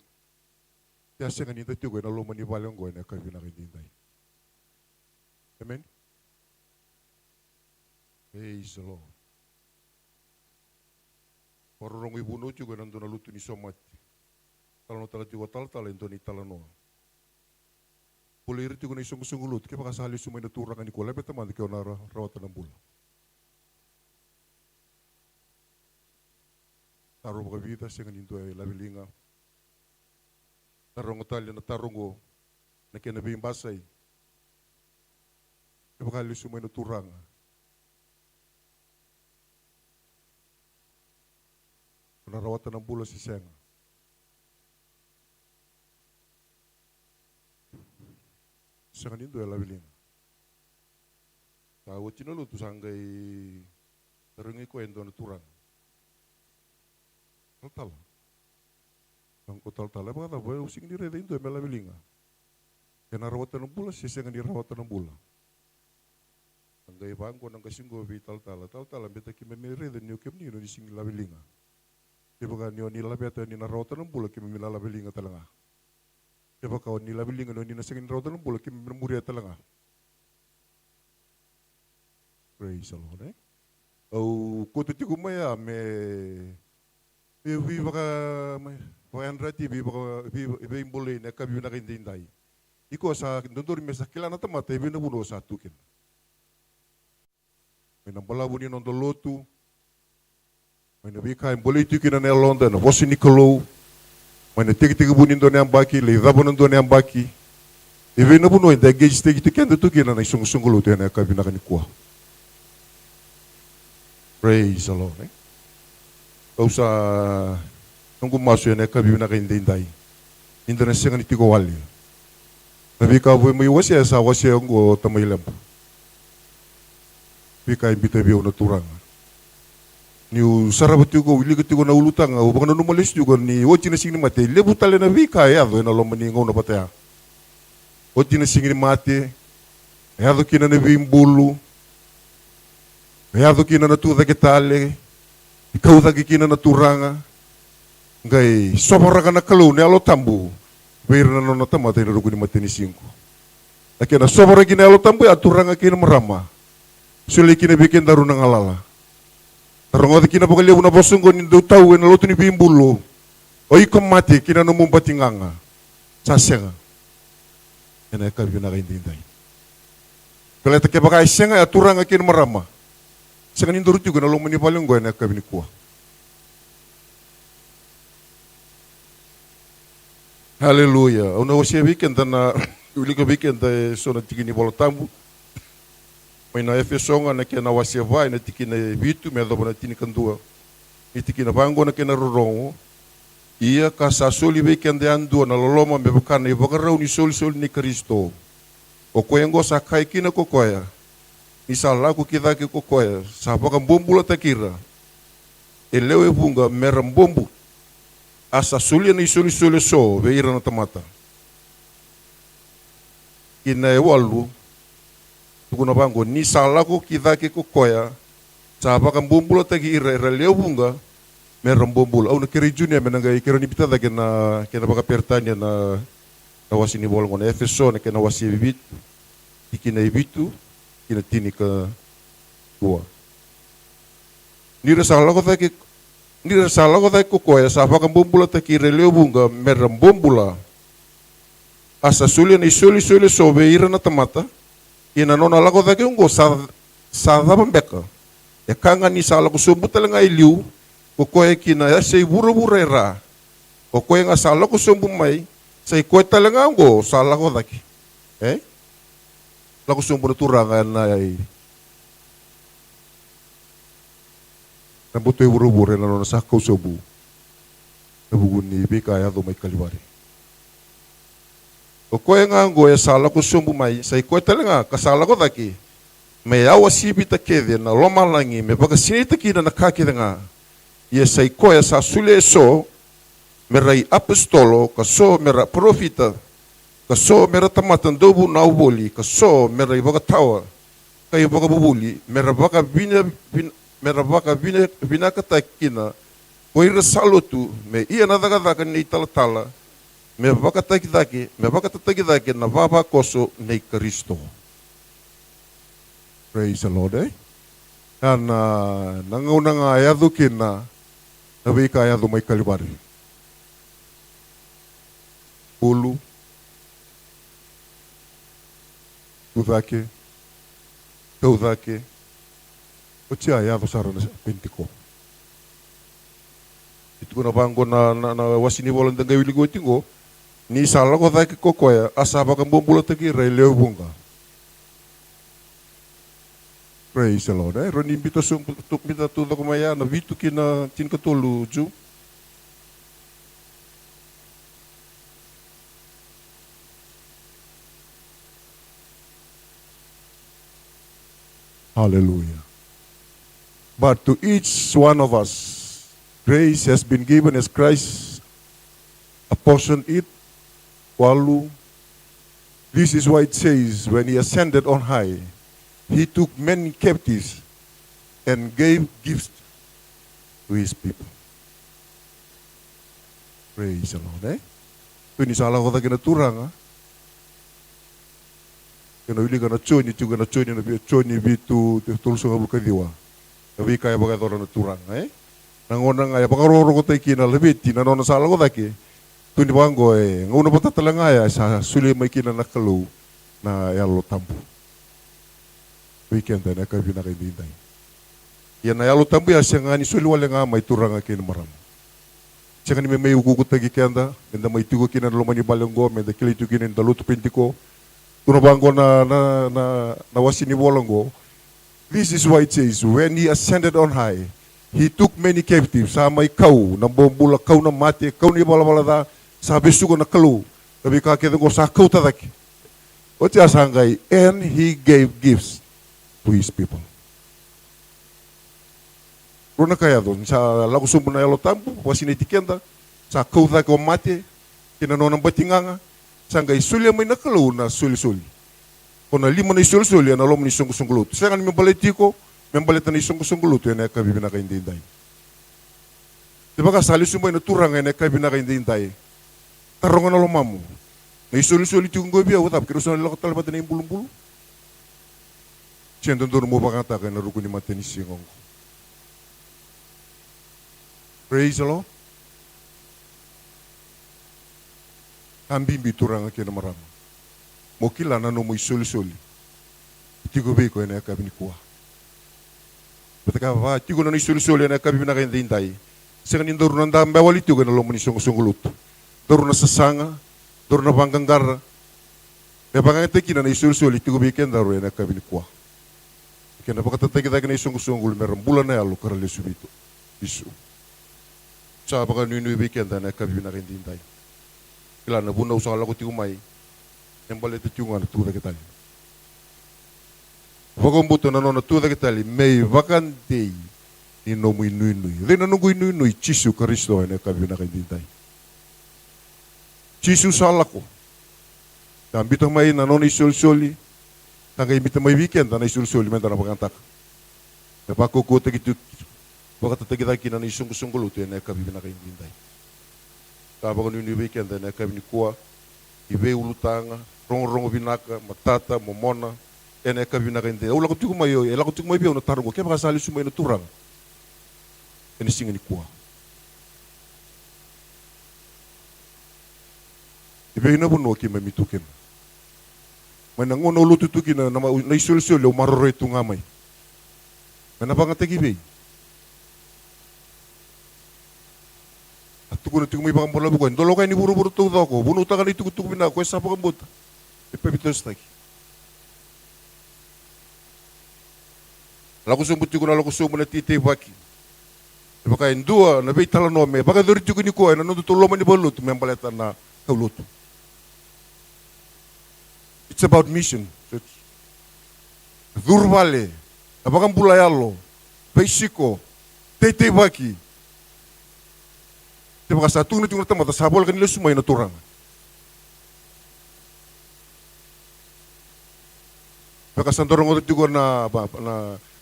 Ya senga ni tatugo na loma ni balong go na kavina kindai. Amen. Praise the Lord. Porong ibu no juga nandu na lutu ni somat. Talano tala juga tal ento ni talano. Pulir juga na isong lut, kaya pakasali sumay na turangan ni Kuala, beta man, kaya na rawatan ng bula. Taro mga vida, siya nga ninto ay labilinga. Tarong tali na tarong na kinabing basay. Kaya pakasali sumay na turangan. Narawatan ng bula si Senga. Sa kanindo ay labiling. Tawa chinalo tu sanggay taringi ko endo na turang. Tal. Ang ko tal. Ay baka tawa using ni reda indo ay malabiling. Kaya narawatan ng bula siya nga nirawatan ng bula. Sanggay bangko ng kasinggo bi tal. Tal. Beta kimi reda niyo kim niyo ni sing labiling. Kaya baka niyo nilabeta ni narawatan ng bula kimi milalabiling talaga. Kaya kawan nila biling ano ni nasangin raw ng bulak kim memoria talaga. Praise the Lord. Oh, kuto ti kumaya me baka Andra TV baka iba boleh na kabi na kindinday. Iko sa ndondor me sa kilana tamata iba na buno sa tukin. May nambalabu ni nondolotu May nabika yung boleh itu kina na London, na vosi ni kalau, may na tiki-tiki bunin doon yang baki, leza bunin doon yang baki. Even na puno, hindi gage tiki kendo tu kina na isung-sunggulo tu yang kabina kanikuah. Praise the Lord. Kau sa nunggu masuk yang kabina kanindai. Indonesia kan itu wali. Tapi kau boleh wasi asa wasi yang go tamai lembu. Tapi bita biau na turang. Niu sarabat juga wili ketika na ulutang, bukan na numalis juga ni oji na singni mati. Lebu tali na vika ya do na lomba ni ngau na pataya. Oji na singni mati. Ya do kina na bimbulu. Ya do kina na tuda ketale. Ikau da kina na turanga. Ngai sobora kana kalau ni alo tambu. Beir na nona tamata ina ruguni mati ni singko. Lakina sobora kina alo tambu ya turanga kina merama. Suli kina bikin daru nang alala. Tarongote kina pokoknya una bosunggo ni do tau na lotu ni bimbulo. Oi komati kina no mumpati nganga. Sasenga. Ena ka bina ka indindai. Kala ta ke baka senga ya turanga kina merama. Senga ni nduru juga na lo mani palungo ena ka bini kuah. Haleluya. Una wasia weekend na uli ka weekend so na tikini bolo tambu. May na Efesonga na kena wasia vai na tikina vitu me adobona tini kandua. Ni tikina bango na kena rorongo. Ia ka sasoli weekend andua na loloma me bakana ibagarau ni sol ni Kristo. O koengo sa kai kina kokoya. Ni salaku kita ke kokoya. Sa baka bombula takira. Elewe bunga meram bombu. Asa sulia ni soli so veira na tamata. Kina ewalu tukuna bango ni salaku kita ke kokoya. Sa baka bombula takira leo bunga meram bombula. Au na kiri junia menangai kira ni pitada kena baka pertanya na wasi ni bolongon Efeso na kena wasi bibitu. Ikina ibitu kina tini ke dua. Nira salaku taki Nira salaku taki kokoya sa baka bombula takira leo bunga meram bombula. Asa sulia ni soli so veira na tamata. Ina nona lako taki ungo sa bambeka. E kanga ni sa lako sombuta nga iliu. Kokoya kina ya say bura era. Kokoya nga sa lako sombu mai. Say koe talanga ungo sa lako taki. Lako sombu na turangan na ay. Nambuto yung bura na nona sa kau sobu. Nabugun ni Bikaya do may kaliwari. O koe nga ngo ya sala ko sumbu mai sai koe talanga kasala ko daki me awa sibi ta kede na loma langi me baga sinita kina na kaki nga ye sai koe sa sule so me rai apostolo ka so me ra profita ka so me ra tamatan dobu na uboli ka so me rai baga tawa kay baga bubuli me ra baga bina kata kina koe ra salotu me iya na daga ni tala me baka taki na baba koso nei Kristo. Praise the Lord, nangauna nga ayado kina nabi ka ayado may kalibari. Ulu, kaudake, ochi ayado saro na pentiko. Itu kuna bango na wasini bolan tangga wili ko tingo. Ni sala ko taki kokoya asaba kan bombula taki leo bunga. Praise the Lord. Roni bito sung tuk bita tudo kumaya na vitu kina tin katulu ju. Hallelujah. But to each one of us, grace has been given as Christ apportioned it. Walu, this is why it says, when he ascended on high, he took many captives and gave gifts to his people. Praise the Lord. Ini salah kota kena turang. Kena uli kena coni juga na coni bitu tulus ngabu kadiwa. Tapi kaya bagai orang na turang. Nangonang ay bakaroro kota kina lebih tina nona salah kota ki. Tuni bango nguna pata talanga ya sa suli mai kina na kalau na yalo tampu. Weekend na ka bina kay dinday. Ia na yalo tambu ya siya nga ni suli wale nga may turanga kina maram. Siya nga ni may ukugut tagi kenda, menda may tigo kina loma ni balanggo, menda kili tu kina dalutu pentiko. Tuna banggo na wasi ni bolanggo. This is why it says, when he ascended on high, he took many captives. Samay kau, nambambula kau na mati, kau ni bala-bala sabi suko na kalu. Sabi kakita ko sa kau tataki. O tiya sangay, and he gave gifts to his people. Runa kaya doon, sa lakusumbo na yalo tambo, wasin itikenda, sa kau tataki o mati, kinanonang batinganga, sangay sulia may nakalu na suli-suli. Kung na lima na isul-suli, na lom ni sungguh-sungguh. Saya kan membaletiko, membaleta ni sungguh-sungguh tu yang nak bibina kain dindai. Tiba kasali semua yang turang yang nak bibina kain dindai. Tarongan lo mamu. Na isul-suli tu gue biar, tapi kerusuhan lo ketal pada ni bulu-bulu. Cian tentu mau bakata kan rukun di mata ni singong. Praise the Lord. Kambing biturang kena maram. Mokila na no mo isoli-soli. Tigo be ko na kabini kuwa. Betaka va tigo na isoli-soli na kabini na kain dindai. Sengan indor nanda mbawali tigo na lomo ni sunggulut. Dor na sasanga, dor na bangganggar. Ya bangang teki na isoli-soli tigo be ken daro na kabini kuwa. Kena pakatata kita kena sungguh meram bulan na alu karale subito. Bisu. Sa baka nunu be ken na kabini na kain dindai. Kila na bunda usang ko tigo mai. Yang balik tu cungan tu dah kita. Waktu butuh nana tu dah kita li. Mei vakan day ni nomu inui. Rena nunggu inui Cisu Kristo yang kami nak dintai. Cisu salako. Dan bitang mai nana isul-suli. Tanggai bitang mai weekend nana isul-suli mentara pakantak. Lepas kau tak itu. Bakat tak kita kina ni sungguh-sungguh tu yang kami nak dintai. Kalau ni weekend yang kami kuah. Ibe ulutanga, rong binaka, matata, momona, ene ka binaka inte. Ula ko tuku mayo, ela ko tuku mayo na tarungo, kaya makasali sumay na turang. Ene singa ni kuwa. Ibe ina buno ki mamitukin. May nangono lututukin na isul-sul, o marore tu ngamay. Manapangate ibe. Tuku na tuku may bakang bola bukan. Dolo kayo ni buru-buru tuku ako. Bunuta ka na ituku-tuku na ako. Sa pakang buta. Ipabitos lagi. Lakusong buti ko na lakusong mo na titay baki. Baka yung dua, nabay talanome. Baka doon tuku ni ko ay nanundutuloman ni balut. May baleta na kauluto. It's about mission. Durvale. Abakang bulayalo. Baisiko. Titay baki. Tiba ka sa tunod yung natamata, sabol kanila sumay na turang. Baka sa dorong ulit yung na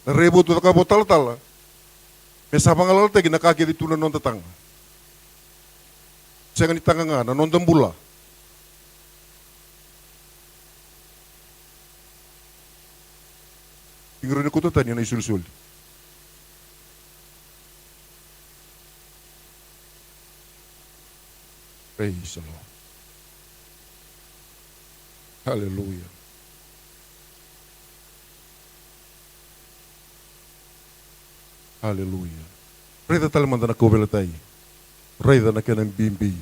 rebo ito ka po tal-tal. May sabang alalta, ginakakit ito na non tatang. Siya nga nitanga nga, nanondang bula. Tingro ni kututan yun na isul-sul. Praise the Lord. Hallelujah. Hallelujah. Reda talaman na kubelatay. Reda na kanang bimbi.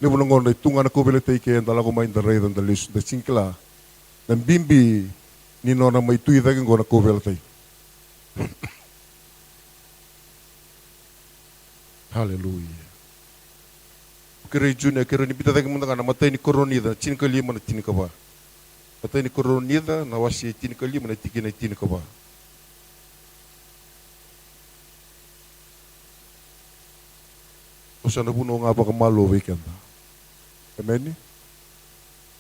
Libo nang ngon tunga na kubelatay kaya dala ko main da reda da lis da singkla. Nang bimbi ni nona may tuida kang na kubelatay. Hallelujah. Kira Junior, kira ni pita tagi munda kana matay ni koronida, tin ka lima na tin ka ba. Matay ni koronida, na wasi tin ka lima na tiki na tin ka ba. O sana puno nga pa kamalo weekend. Amen?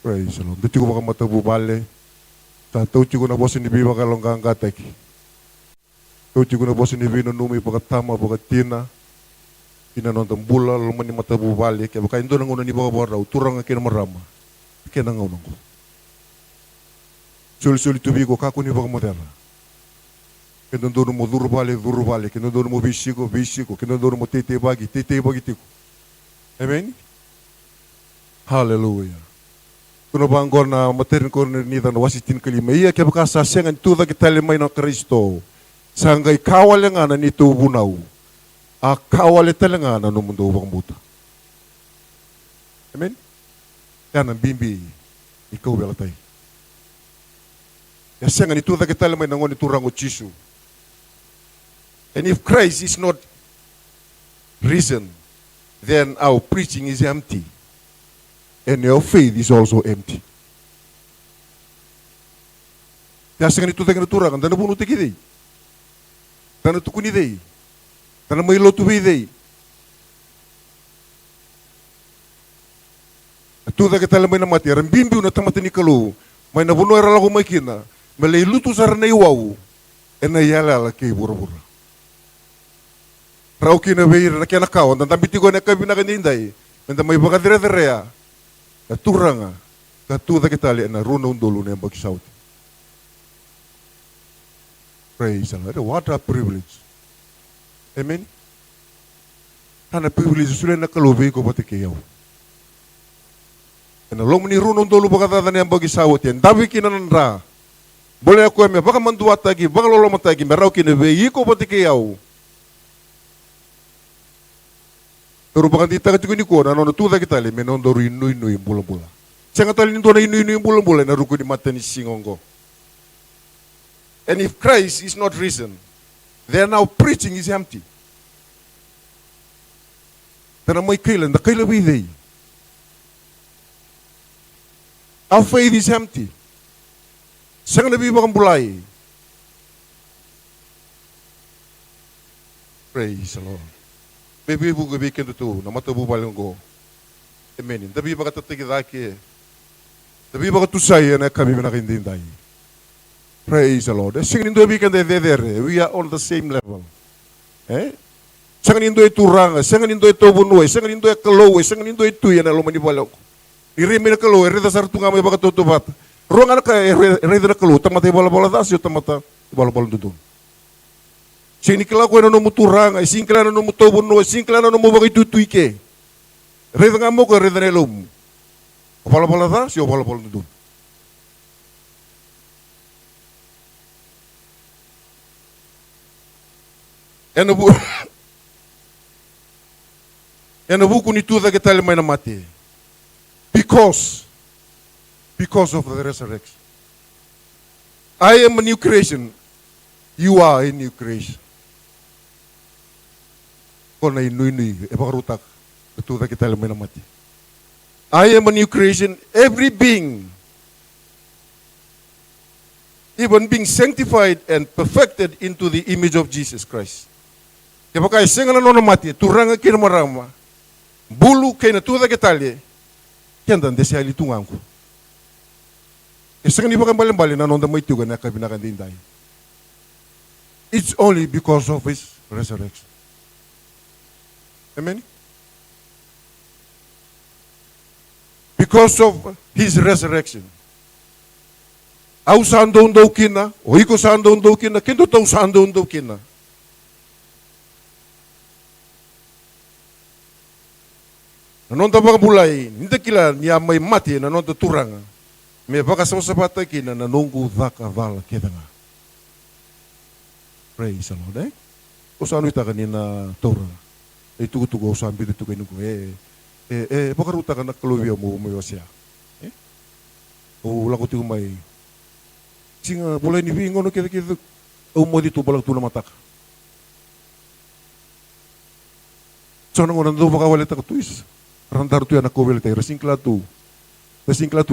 Praise the Lord. Dito ko makamatabu bale. Tauti ko na bosin ni Biba kalonggang katek. Tauti ko na bosin ni Bino numi pagkatama, pagkatina. Pinanonton bula, luman ni matabu balik. Kaya baka indo nang una ni baka baraw, turang nga kinamarama. Kaya nang unang ko. Suli-suli tubi ko, kako ni baka modera. Kaya doon mo duro balik. Kaya doon mo bisiko. Kaya doon mo titi bagi tiko. Amen? Hallelujah. Kuno ba ang na materin ko nita na wasitin kalima. Iya kaya baka sasyangan tuda kita limay ng Kristo. Sangay kawal nga na nito bunaw. Kawal talaga na no mundo ubang buta. Amen? Yan ang bimbi. Ikaw belatay. Kasi nga nito kita lamay nangon ito rango Chisu. And if Christ is not risen, then our preaching is empty. And your faith is also empty. Kasi nga nito tayo naturangan, dana puno tikiday. Dana tukuniday. Dana may lotubiday. At tuta kita lamay na mati, rambimbiw na tamati ni kalu, may nabuno ay rala ko may kina, malay luto sa ranay waw, e nayala kay bura-bura. Rao kinabay na kaya nakawan, nantambiti ko na kabi na kaninday, nanta may baka dire-direa, naturanga, katuta kita li na runong dulo na yung bagsawti. Praise the Lord. What a privilege. Amen. Hana privilege sulit nak kelubi ko pati kayaw. Kena lo meni runong dulu baka tatan yang bagi sawat yan. Tapi kinanandra. Boleh aku eme baka manduat lagi, baka lolo matagi, merau kini beyi ko pati kayaw. Pero baka tita kacuk ni ko, nanono tu kita le menon doru inu bulan-bulan. Sangat tali inu inu bulan-bulan na ruku di mata ni singongko. And if Christ is not risen, then our preaching is empty. Tana may kailan, na kailan biday. Our faith is empty. Sang nabi bakang bulay. Praise the Lord. Baby buku bikin tu, nama tabu paling go. Amen. Tapi baka tatigidaki. Tapi baka tusay na kami nakindinday. Praise the Lord. Singin indo bikin there. We are on the same level. Sangin indo turang, sangin indo tobunuay, sangin indo kaloy, sangin indo tuyan na lumani balok. Irimi na kaloy, reda sartunga may baka tutubat. Ruang anak reda na kaloy, tamata ibala-bala dasyo, tamata ibala-bala dudun. Sinikla ko na numuturang, sinikla na numutobunuay, sinikla na numubagay tutuike. Reda nga mo ko, reda na ilum. Ibala-bala dasyo, ibala-bala dudun. Ena buku ni tuda kita lemay na mati. Because of the resurrection. I am a new creation. You are a new creation. Kona inui, epakarutak. Tuda kita lemay na mati. I am a new creation. Every being, even being sanctified and perfected into the image of Jesus Christ. Kaya kaya senga na mati, turanga kina marama, bulu kaya na tuda kitali, kaya dan desi ali tungangku. Senga ni bakang bali na nonda may tuga na kabinakan din tayo. It's only because of his resurrection. Amen? Because of his resurrection. Au sando ndo kina, o iko sando ndo kina, kendo tau sando ndo kina. Nanonta baka bulay, hindi kila niya may mati, nanonta turanga. May baka sa usapata kina, nanunggu dhaka vala kita nga. Praise the Lord, O saan ita kanina turanga? Tugo-tugo, saan bito kayo nung baka ruta ka nakalubiya mo, umayosya. O wala ko tiyo may, singa bulay ni Bingo, no kita-kita, mo dito balang tu na matak. So nang unang doon baka walit ako tuis. Randar tu yan ako walit ay rasingkla tu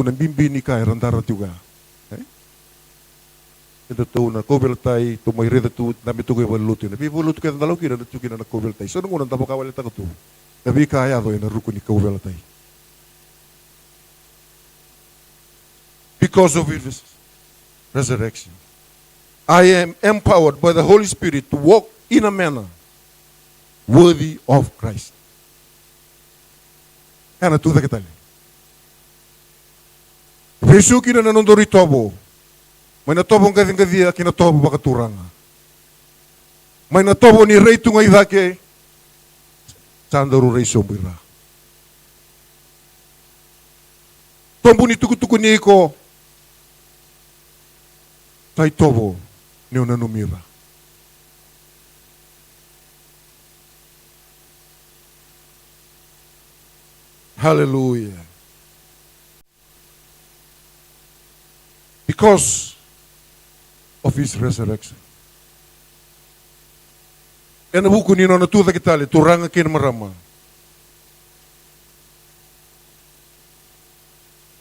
nang bimbini ka randar tu ka. Ito tu na kobel tay tumay reda tu nami tu ko walut yun. Nabi walut ka dalaw kina tu kina na kobel tay. So nang unang baka walit ako tu. Nabi kaya do yan ruko ni kobel tay. Because of his resurrection, I am empowered by the Holy Spirit to walk in a manner worthy of Christ. Ano tuda kita li? Yesu kina nanondori tobo. May natobong kading-kadia kinatobo baka turanga. May natobo ni rey tungay dake sandaru rey sombira. Tombo ni tuku-tuku ni ko tay tobo ni unanumira. Hallelujah. Because of his resurrection. E na buku ni na tuda kita le turanga kin marama.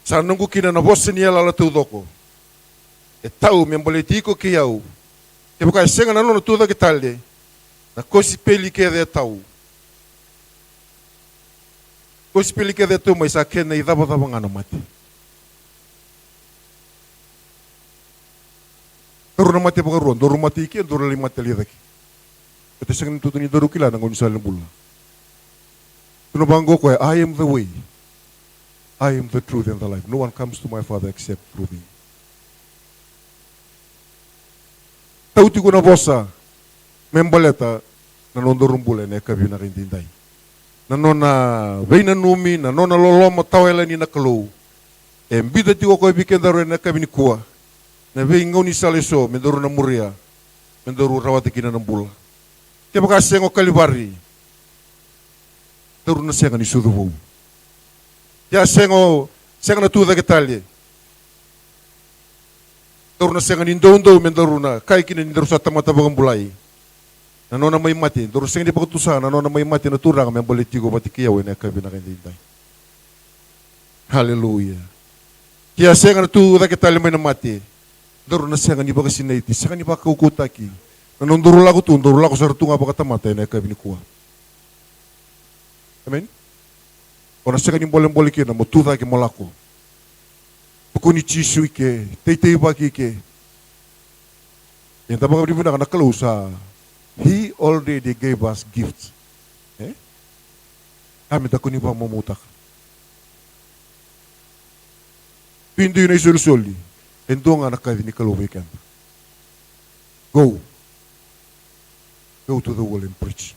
Sa nungu kina na bosse ni ala tu doko. E tau me mboletiko ki au. E buka senga na no tuda kita le. Na kosi peli ke de tau. Kosi peli ke de tu mai sa ken i daba daba ngana mati. Doru na mati buka ruan, doru mati iki, doru lima mati lihat iki. Kata senga ni tutu ni doru kila na ngoni sa lembula. Tuno banggo ko I am the way. I am the truth and the life. No one comes to my Father except through me. Tauti ko na bosa, membaleta, nanondorum bule ne kabi na rindindai. Nanona veina numi, nanona loloma tawela ni nakalo. Embida ti ko bikendaro na kabi ni kuwa. Na vei ngoni saleso, mendoru na muria, mendoru rawati kina nambula. Kaya baka sengo kalibari, doru na senga ni suduvu. Ya sengo na tuda ketali. Doru na senga ni ndo mendoru na kai kina ni doru sa tamata bagang bulai. Nanona may mati, doru senga di pakutusa, nanona may mati na turang may boletigo pati kiyaw na kabi na kandintay. Hallelujah. Kaya senga na tuda ketali may na mati. Doru na senga ni baka sinaiti, senga ni baka ukutaki. Nanondoro lago tu, ndoro lago sa rutunga baka tamata na kabi ni kuwa. Amen. Ona seka ni boleh kena mo tuda ke molako. Pukuni chisu ike, tei baki ike. Yang tabang abdi bina kana kalau sa he already gave us gifts. Kami takuni pa mamutak. Pindu na isul-suli. Endo nga nakadi ni kalau weekend. Go to the world and preach.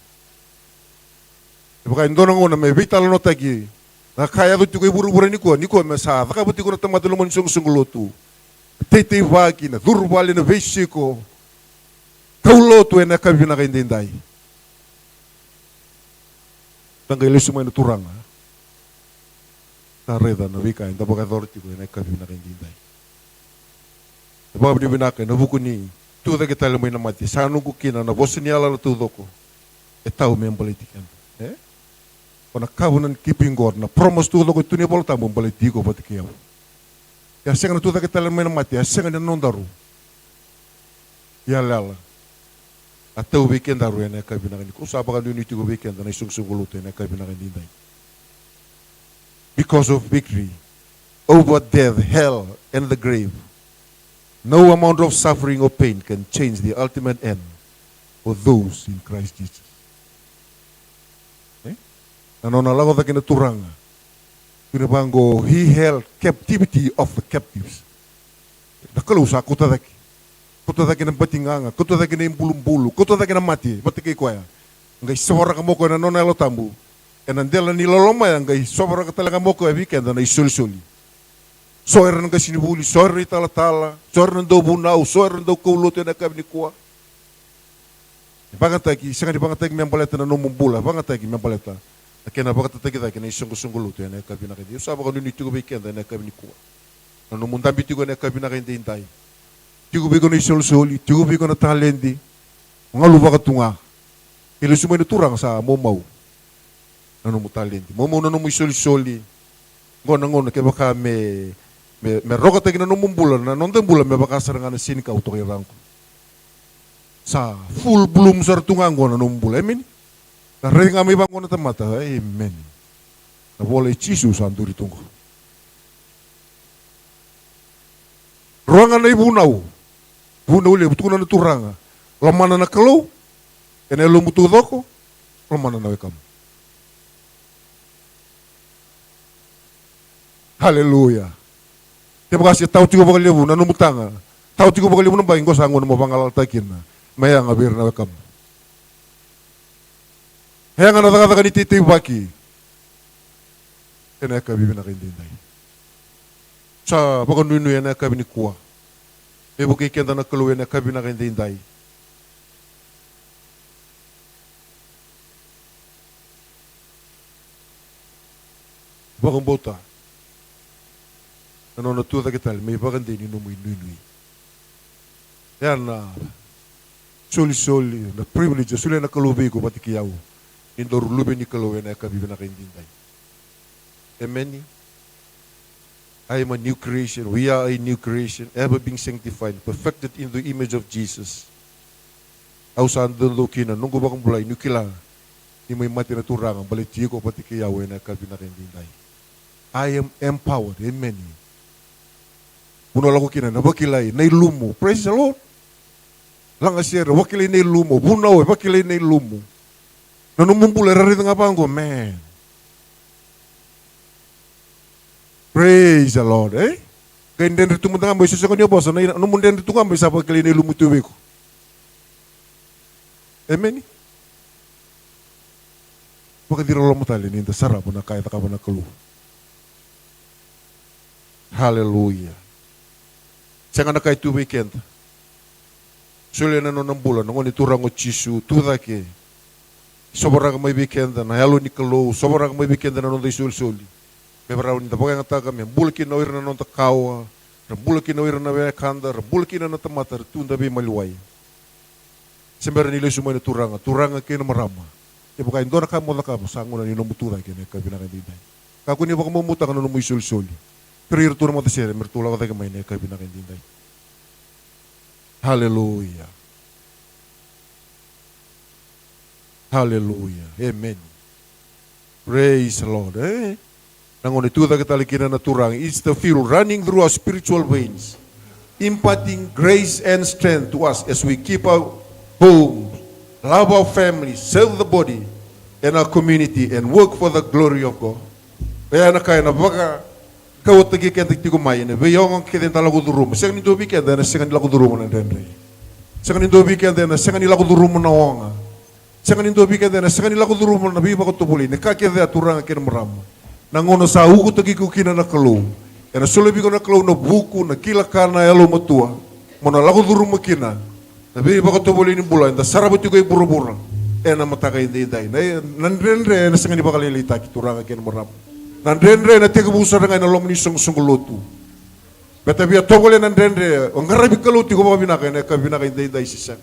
Baka endo nang una may vital no tagi. Na kaya do tiko iburu-buru ni ko masa. Baka buti ko na tamatulong mo sung-sungluto. Tete vaki na durvali na vesiko. Kauloto na kabi na kaindinday. Tanggal sumay na turang. Tareda na vika inda baka dorti ko na kabi na kaindinday. Baka binaka na buku ni tuda kita lemay na mati. Sanu ko kina na boss niya ala tudo ko. Etaw may politikan. Kona covenant keeping God na promise tudo ko tunia bolta mo politiko pati kiyaw. Ya senga na tuda kita lemay na mati. Ya senga na nondaru. Ya lala. Atau weekend daru ya na kabi na kanini. Kung saba ka nuniti ko weekend na isung-sunguluto ya na kabi na kanini. Because of victory over death, hell, and the grave. No amount of suffering or pain can change the ultimate end for those in Christ Jesus. Nanona lago da kina turanga. Pinabango, he held captivity of the captives. Nakalo sa kuta daki. Kuta daki ng batinganga, kuta daki ng bulu-bulu, kuta daki ng mati, pati kay kuya. Ngay sobra ka mo ko nanona lo tambu. E nandela ni loloma ngay sobra ka talaga mo ko e weekend na isul-suli. Soer ng kasinibuli, soer ng talatala, soer ng daw bunaw, soer ng daw kauloto na kami ni kuwa. Ipangatagi, isang ipangatagi may paleta na numumbula, ipangatagi may paleta. Kaya napatatagi tayo, kaya isang-kusunguluto yan na kami na kayo. Usapa ko nung itigo weekend na kami ni kuwa. Nanumundambi tigo na kami na kayo hintay. Tigo ko na isul-suli, tigo ko na talendi. Mga lupa ka tunga. Ilusumay na turang sa momaw. Nanumutalendi. Momaw na numuisul-suli. Ngon-ngon, kaya baka may roka tayo na numumbula, na nondang bula, may baka sarangan na sinika uto kay rangko. Sa full bloom sa tungang ko na numumbula. Amen. Karena kami bang ko na tamata. Amen. Na wala Jesus ang duri tungko. Ruangan na ibunaw. Bunaw ulit, buto ko na naturanga. Laman na nakalaw. Kaya lumutudo ko. Laman na nawekam. Hallelujah. Terima kasih tahu tiga bakal lebu nanu mutanga. Tahu tiga bakal lebu nambah ingko sangon mo pangalal takin na. Maya ngabir na kam. Haya nga nataka ni titi baki. Kena ka bibi na kindinday. Sa bakal nunu na ka bini kuwa. Ebo kay kenda na kaluwe na ka bibi na kindinday. Bakang bota. Nanono tuwa kita may bakang din inumui nui. Yan na soli na privilege suli na kalubi ko pati kiyaw. Indor lube ni kaluwe na kabibi na kaindintay. Amen. I am a new creation. We are a new creation, ever being sanctified, perfected in the image of Jesus. Ausan dulu kina nunggu bakang bulay nukila. Ni may mati na turangan balik ko pati kiyaw na kabibi na kaindintay. I am empowered. Amen. Puno lang ko kina nabakilay na ilumo. Praise the Lord. Lang asir, wakilay na ilumo. Bunaw, wakilay na ilumo. Nanumumpulay, rarit nga pa ko, man. Praise the Lord, eh? Kaya hindi rito mo nga, may susa ko niyo, boss. Ano mo din rito nga, may sa wakilay na ilumo tuwi ko. Amen? Pagkadira lang mo tali, ninda sarap na kaya ka ba na kalu. Hallelujah. Siya nga na kaya tuwi kenta. Sulit na nung bulan, nung iturang o chisu, tuda ke. Sobrang may bikenda na halo ni kalo, sobrang may bikenda na nung sul-suli. May parang nita pagay nga taga, may bulkin na oir na nung takawa, bulkin na oir na kanda, bulkin na natamata, tunda may maliway. Siyempre nila sumay na turanga kayo na marama. Kaya pagkain doon na kamo na kamo, sango na ninong muturay kayo na kabinakandiday. Kako niya baka mamuta ka na nung may sul-suli. Pero ito naman tasiri, mertula ka tayo kamay na kabinakandiday. Hallelujah. Hallelujah. Amen. Praise the Lord. Nangon itu kita likina na turang. It's the fuel running through our spiritual veins, imparting grace and strength to us as we keep our home, love our families, serve the body and our community, and work for the glory of God. Kaya na kaya na baka kau tegi kenta tiku mai ne be yong kete talagu durum sengan indo bi kenta na sengan lagu durum na dendre sengan indo bi kenta na sengan lagu durum na wonga sengan indo bi kenta na sengan lagu durum na bi bako tubuli ne ka kete aturang ken meram nangono sa uku tegi ku kina na kelu ena solo bi ko na kelu no buku na kila kana elo matua mona lagu durum kina na bi bako tubuli ni bulan da sarabu tiku buru-buru ena mataka inde dai na dendre na sengan di bakal lita kiturang ken meram nandendre na tega busa nga na lom ni sungulutu. Beta biya togole nandendre, ang ngarabi kaluti ko mabinaka na kabinaka inday sisak.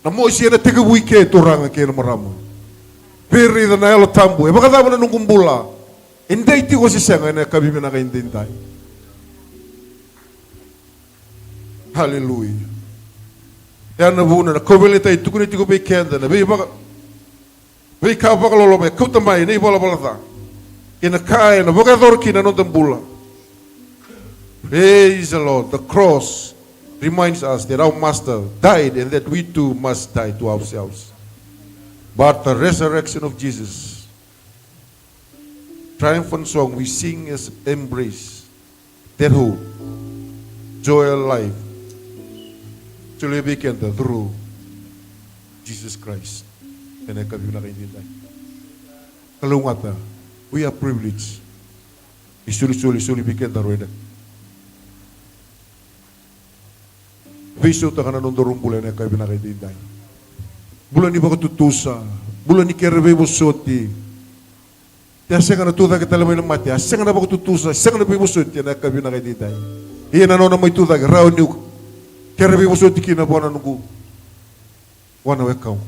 Namo siya na tega buike turanga kaya na maramo. Piri na yalo tambu, e baka tama na nung kumbula. Inday ti ko sisak na kabinaka inday. Hallelujah. Yan na buna na kobelita ito kuniti ko bikenda na biya baka bika baka lolome kautamay na ibola balata. In a kai na bukador kina no tambula. Praise the Lord. The cross reminds us that our Master died and that we too must die to ourselves. But the resurrection of Jesus, triumphant song we sing as embrace that hope, joy and life to live through Jesus Christ. And I can Kalungata. We are privileged. Isuli bikin taruh Visu takana nondorum bulan yang kaya binakai dinday. Bulan ni baka tutusa, bulan ni kerebe bosoti. Tiasa kana tuta kita lemai lemati, asa kana baka tutusa, asa kana bosoti yang kaya binakai dinday. Iya nano nama itu tak raun ni kerebe bosoti kina buana nunggu. Wana wekau.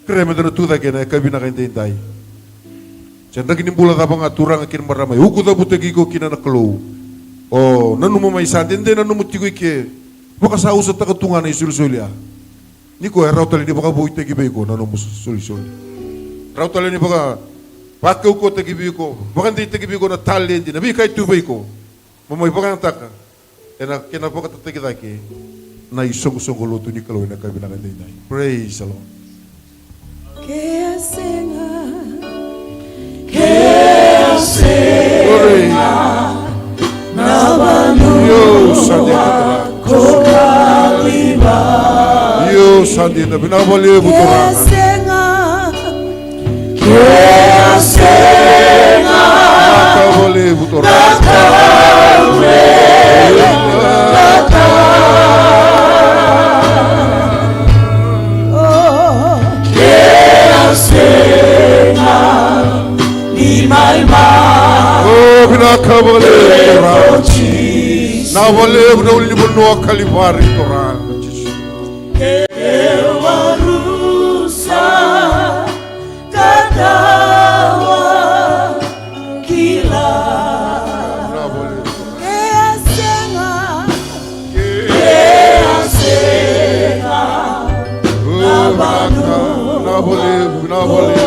Kereme dana tuta kena kaya binakai dinday. Canda kini bulan apa ngaturang akin maramai. Uku tak buta gigo kina nak keluh. Oh, nanu mamai santin deh nanu mutiku ike. Baka sa usat tak ketungan isul-sul ya. Ni ko rau tali ni baka buite gibeko nanu sul-sul. Rau tali ni baka pakai uko tegi beko. Baka ndi tegi beko na tali ndi. Nabi kai tu beko. Mamai baka taka. Kena baka tategi taki. Na isong-song lutu ni kalau na kabinakan dinay. Praise the Lord. Kaya senga Yo sandi na binabali buturan. Kaya senga Nakabali buturan. Kaya senga di my valeu na uli no Calvário torando Jesus. Eu arusa katawa kila Na valeu. Na valeu, na valeu.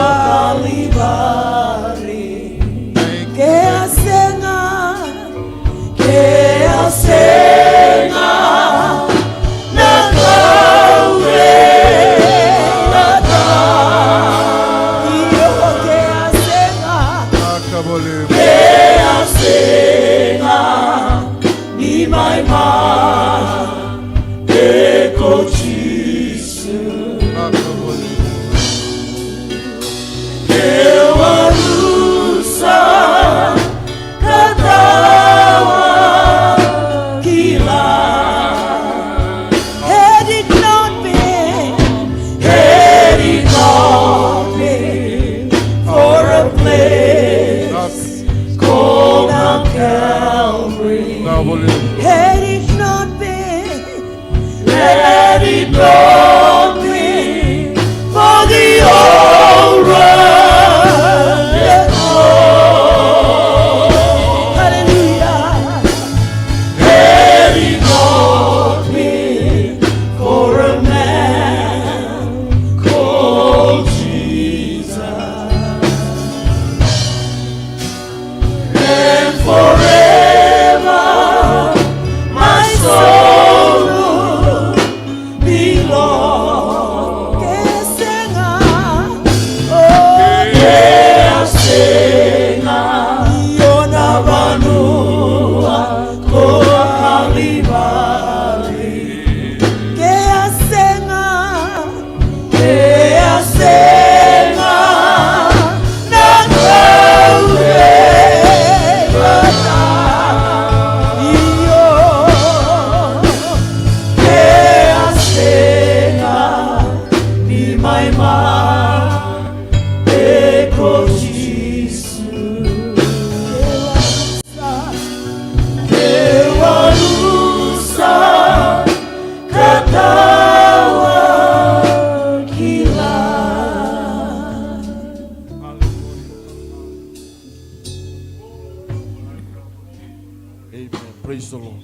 Praise the Lord.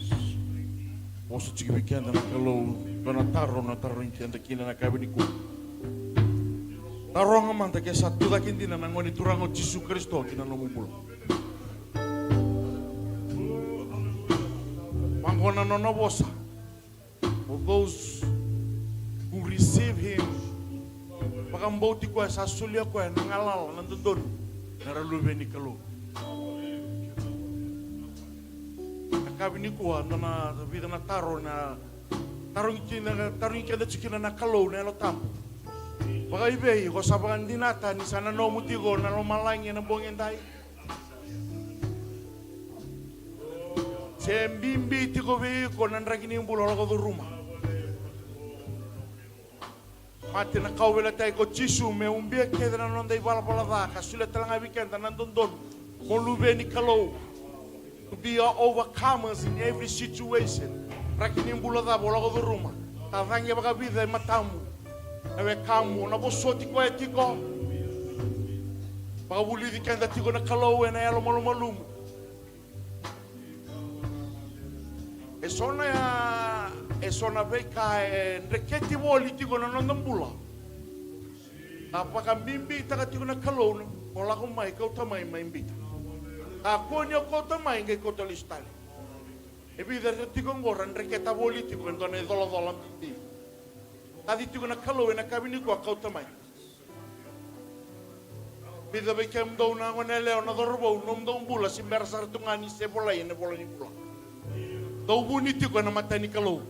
Posso te weekend na kalau kana taro intianda kina na kabiniku. Taro nga man take satu lagi na ngoni turango Yesus Kristo kina no mumul. Mangona no nobosa. For those who receive him, pakambauti ko sa sulia ko nangalal nandun naralube ni kalau. Kabini kuwa na vida na taro da chikina na kalau na lo tampo. Baka ibe ko sabangan dinata ni sana no mutigo na lo malangi na bongin dai. Sembimbi tiko be ko nan ragini mbulo ko do ruma. Mate na kau vela tai ko chisu me umbie kedra non dai bala da kasule talanga weekend nan dondon. Ko lube ni kalau. To be our overcomers in every situation. Rakini mbula da bola ko ruma. Tavange baka vida matamu. Ewe kamu na bosoti ko etiko. Baka buli di kanda tiko na kalau na yalo malumu. Esona beka reketi boli tiko na nondambula. Apaka mimbi taka tiko na kalau na bola ko mai ko tamai mai mbita. Ako niyo kota mai ngai kota listali. Ebi dari tiko ngoran reketa boli tiko ndone dola mimbi. Tadi tiko na kalau na kabini ko kota mai. Bida bekem do na ngone leo na dorbo nom do bula simber sar tungani se bola ni bula. Do buni tiko na matani kalau.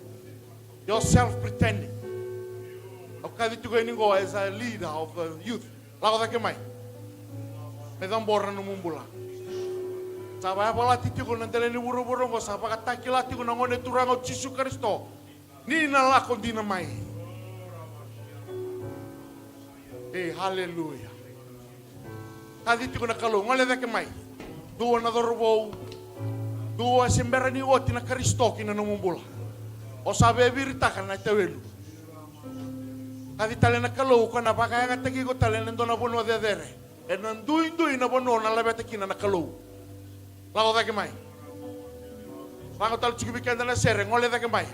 You're self pretending. Kadi tiko ni go as a leader of the youth. Lago da ke mai. Medang borra no mumbula. Sabaya bola titiko na tele ni buru-buru ko sa pakatakila tiko na ngone turango Yesus Kristo. Ni na lako di na mai. Hallelujah. Kadi tiko na kalau ngole da ke mai. Duwa na dorbo. Dua semberani oti na karistoki na numumbula. O sabe virita kana tewelu. Kadi tale na kalau kana pakaya nga tagi ko tale nando na bono de dere. E nandui na bono na labete kina na kalau. Lago da ke mai. Pango tal chuki bikenda na sere ngole da ke mai.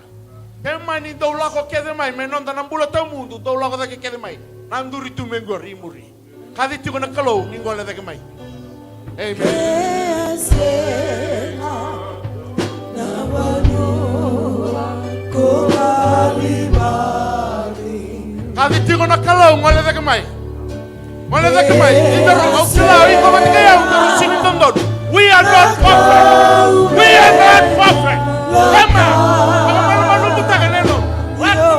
Ke mai ni do lago ke de mai menon da nambula tau mundo do lago da ke de mai. Nanduri tu mengori muri. Kadi tiko na kalau ni ngole da ke mai. Amen. Kadi tiko na kalau ngole da ke mai. Ngole da ke mai. Indaro au kila iko matikaya indaro sini tondon. We are not perfect. We are not perfect. Come on.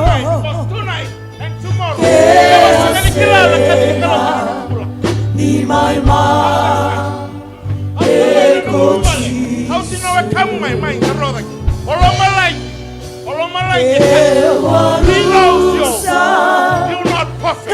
Because tonight and tomorrow. Ni my mind. How do you know I come my mind? All of my life. He knows you. You're not perfect.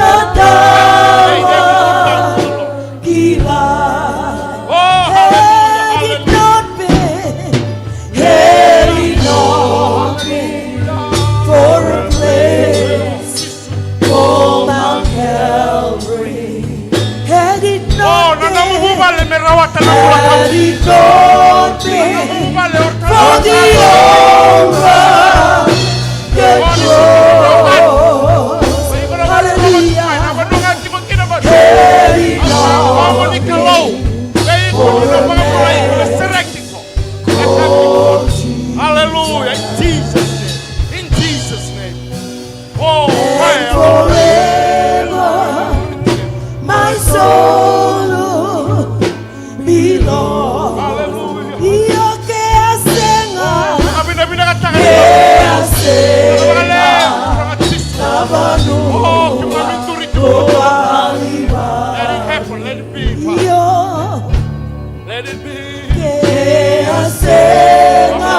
Hallelujah. In Jesus' name. Oh, my soul belongs. hallelujah. Io che assenga, Oh, che let it happen, let it be. io Let it be. che assenga,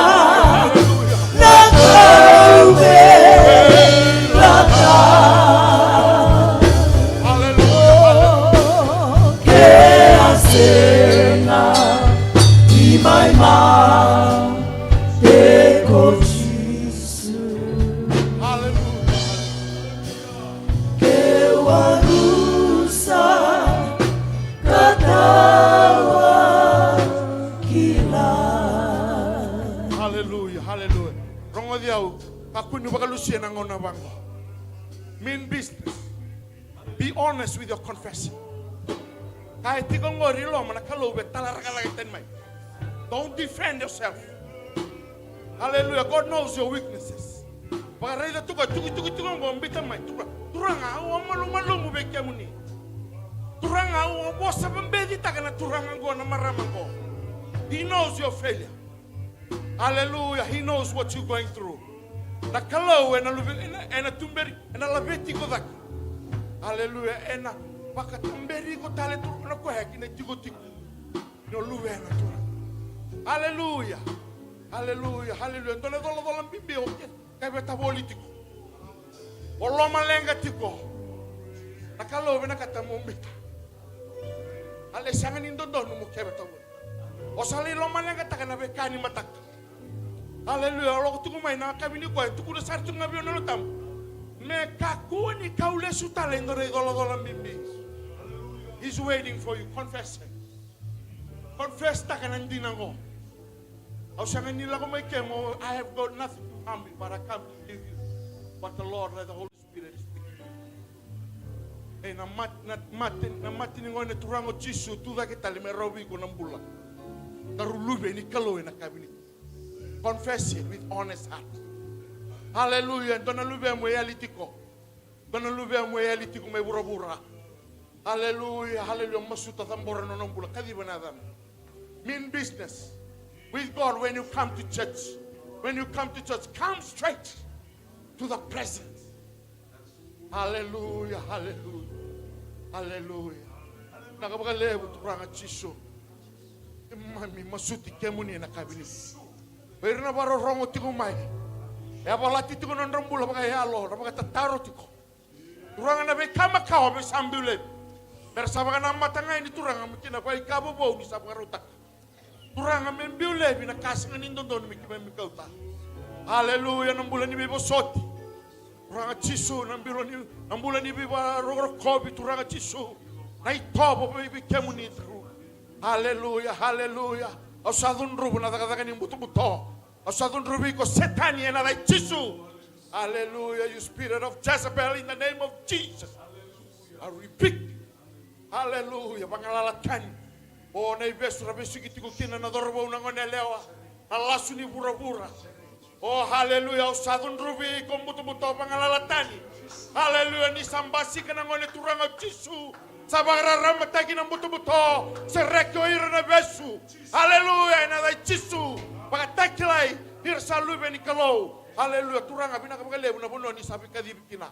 Hallelujah. la calve, la Hallelujah. che assenga, di mai mai, e così Hallelujah. che warusa katawa kila. Hallelujah. Hallelujah. Rongo diau, kakunu bakalusia na ngona bango. Mean business. Be honest with your confession. Kahit ikaw ngori lo mana kalau betalar kalagay mai. Don't defend yourself. Hallelujah. God knows your weaknesses. Pagaray da tuka mo mbita mai tuka. Turanga o malu mo bekya muni. Turanga o bosa pembedi takana turanga go na maramang ko. He knows your failure. Hallelujah. He knows what you're going through. Na kalau ena tumberi ena labeti ko dak. Hallelujah. Ena baka tumberi ko tale tu na ko heki na tigo. No luwe na turanga. Hallelujah. Hallelujah. Hallelujah. Ndole dola mbimbi oke. Kaya beta politiko. Olo malenga tiko. Nakalo na katamo mbita. Ale sangan indondo no mukebe tawo. O sali lo malenga takana bekani matak. Hallelujah. Olo tuku mai na kabini ko tuku na sartu ngabio no tam. Me kakuni kaule sutale ndore dola mbimbi. He's waiting for you. Confess him. Confess takana ndinango. I have got nothing to harm you, but I come to give you what the Lord, let the Holy Spirit is speaking. Eh, na mati ni ngone turango Jisu tu da kita lime robi ko nambula. Darulube ni kalo na kabini. Confess it with honest heart. Hallelujah. Dona lube mo yalitiko. Dona lube mo yalitiko me burabura. Hallelujah. Hallelujah. Masuta tambora no nambula kadiba na dam. Mean business. With God, when you come to church, come straight to the presence. Hallelujah, hallelujah, hallelujah. Nakapagalevo turanga Jisu. Mami masuti kemuni na kabini. Pero na baro rongo tiko mai. E abalati tiko non rombula baga yalo, baga tataro tiko. Turanga na be kama kawa be sambule. Pero sabaga na matanga ini turanga mukina kwa ikabo bo ni sabaga rotak. Turanga membiule bina kasingan indondon mikimami kauta. Haleluya nambulan ni bibosoti. Turanga Jisu nambulan ni biba rorokobi turanga Jisu. Na itobo bibi kemuni tru. Haleluya, haleluya. Ausadun rubu na takataka ni buto-buto. Ausadun rubu ko setani na dai Jisu. Hallelujah, you spirit of Jezebel, in the name of Jesus. I rebuke. Hallelujah, pangalalatan. Oh, na ibesu rabesu kitiku kina na dorbo unangone lewa. Alasu ni bura-bura. Oh, hallelujah, usadun rubi kombuto-buto pangalalatani. Hallelujah, ni sambasi kana ngone turanga Jisu. Sabara ramatagi na buto-buto. Sereko ira na besu. Hallelujah, na dai Jisu. Pakatakilai, hirsa lube ni kalau. Haleluya, turanga bina kapagale na bono ni sabi kadib kina.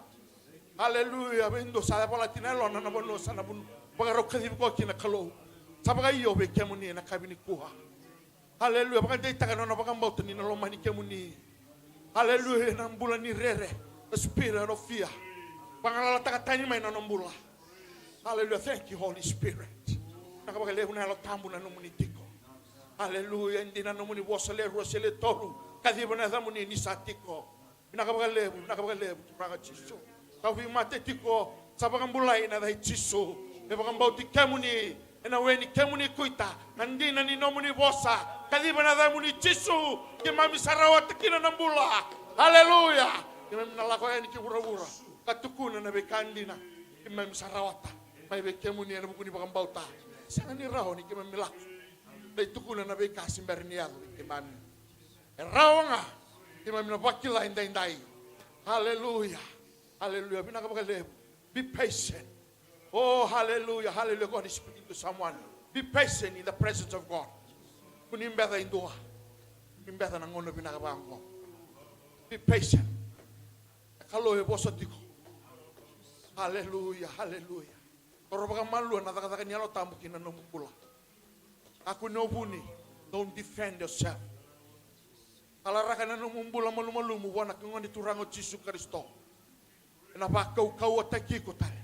Haleluya, bendo sa pala tinelo na bono sa na bono pagaro kadib ko kina kalo. Sabaga iyo be kemuni na kabini kuha. Haleluya, baka dei tagano na baka mbauta ni na loma ni kemuni. Haleluya, na mbula ni rere. The spirit of fear. Pangalala takatani may na mbula. Haleluya, thank you Holy Spirit. Nakapagale na lo tambu na numuni tiko. Haleluya, hindi na numuni wasale rosele toru. Kadiba na zamuni ni satiko. Binakabagalebu, turanga Jisu. Kawi mate tiko, sabang bulay na dahil Jisu. Ebang bauti kemuni, na weni kemuni kuita, nandi na ninomuni bosa. Kadiba na zamuni Jisu, kimami sarawat kina ng bula. Hallelujah. Kimami nalakoy ni kibura-bura. Katukuna na bekandina, kimami sarawata. May bekemuni na bukuni bakang bauta. Saan ni raho ni kimami lak. Dahil tukuna na bekasim berniado kimami. Rawanga, imam na bakila indai. Hallelujah, hallelujah. Be patient. Oh, hallelujah, hallelujah. God is speaking to someone. Be patient in the presence of God. Kunimbeda indua, kunimbeda nangono binakabangko. Be patient. Kalau boso tiko. Hallelujah, hallelujah. Torobaga malu na takataka nyalo tambukin na numukula. Aku nobuni. Don't defend yourself. Alaraka na numumbula malumalumu wana kungon di turango Jisu Kristo. Kenapa kau ataki ko tale.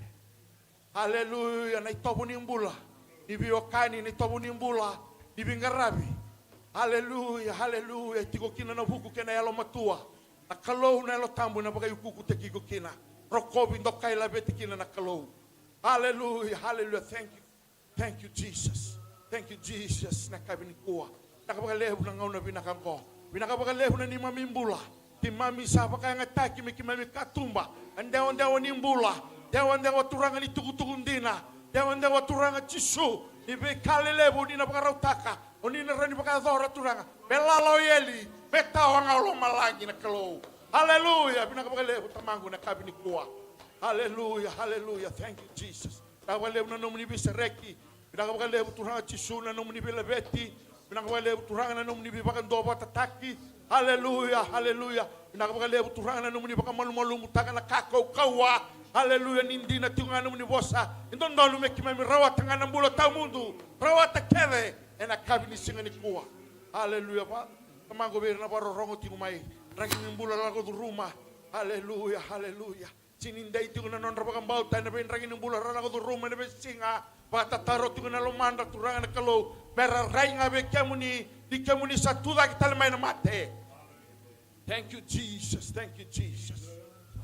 Haleluya, na itobo ni mbula. Nibiokani ni itobo ni mbula. Nibingarabi. Haleluya, haleluya. Tiko kina na buku kena yalo matua. Na kalou na yalo tambu na bagay ukuku teki ko kina. Rokobi ndokai labeti kina na kalou. Haleluya, haleluya. Thank you Jesus. Thank you Jesus. Nakabini kuwa. Nakabagalebu na ngauna binakangko. Binakapagalehu na ni mami mbula. Ti mami sapa kaya ngataki miki mami katumba. Andewa ni mbula. Dewa turanga ni tukutugundina. Dewa turanga Jisu. Ibe kalelebu ni na pakarautaka. Oni na rani pakadhora turanga. Belalo yeli. Betawang alo malangi na kalau. Hallelujah. Binakapagalehu tamangu na kabini kuwa. Hallelujah. Hallelujah. Thank you Jesus. Binakapagalehu na nomuni bisereki. Binakapagalehu turanga Jisu na nomuni bilabeti. Binakapagalebu turanga na numuni bibakan doba tataki. Haleluya, haleluya. Binakapagalebu turanga na numuni bakan malu-malu mutaka na kakau-kawa. Haleluya, nindi na tiunga numuni bosa. Indon dalu mekimami rawat tangan ng bulo tau mundu. Rawat takere. Ena kabini singa ni kuwa. Haleluya, pa. Kamango beri na paro rongo tingumay. Rangin ng bulo lago du rumah. Haleluya, haleluya. Sinindai tiunga na non rabakan bauta. Na ben rangin ng bulo lago du rumah. Na ben singa. Patataro tiunga na lumanda turanga na kalau. Mera rainga be kemuni di kemuni satuda kita lemay na mate. Thank you Jesus, thank you Jesus.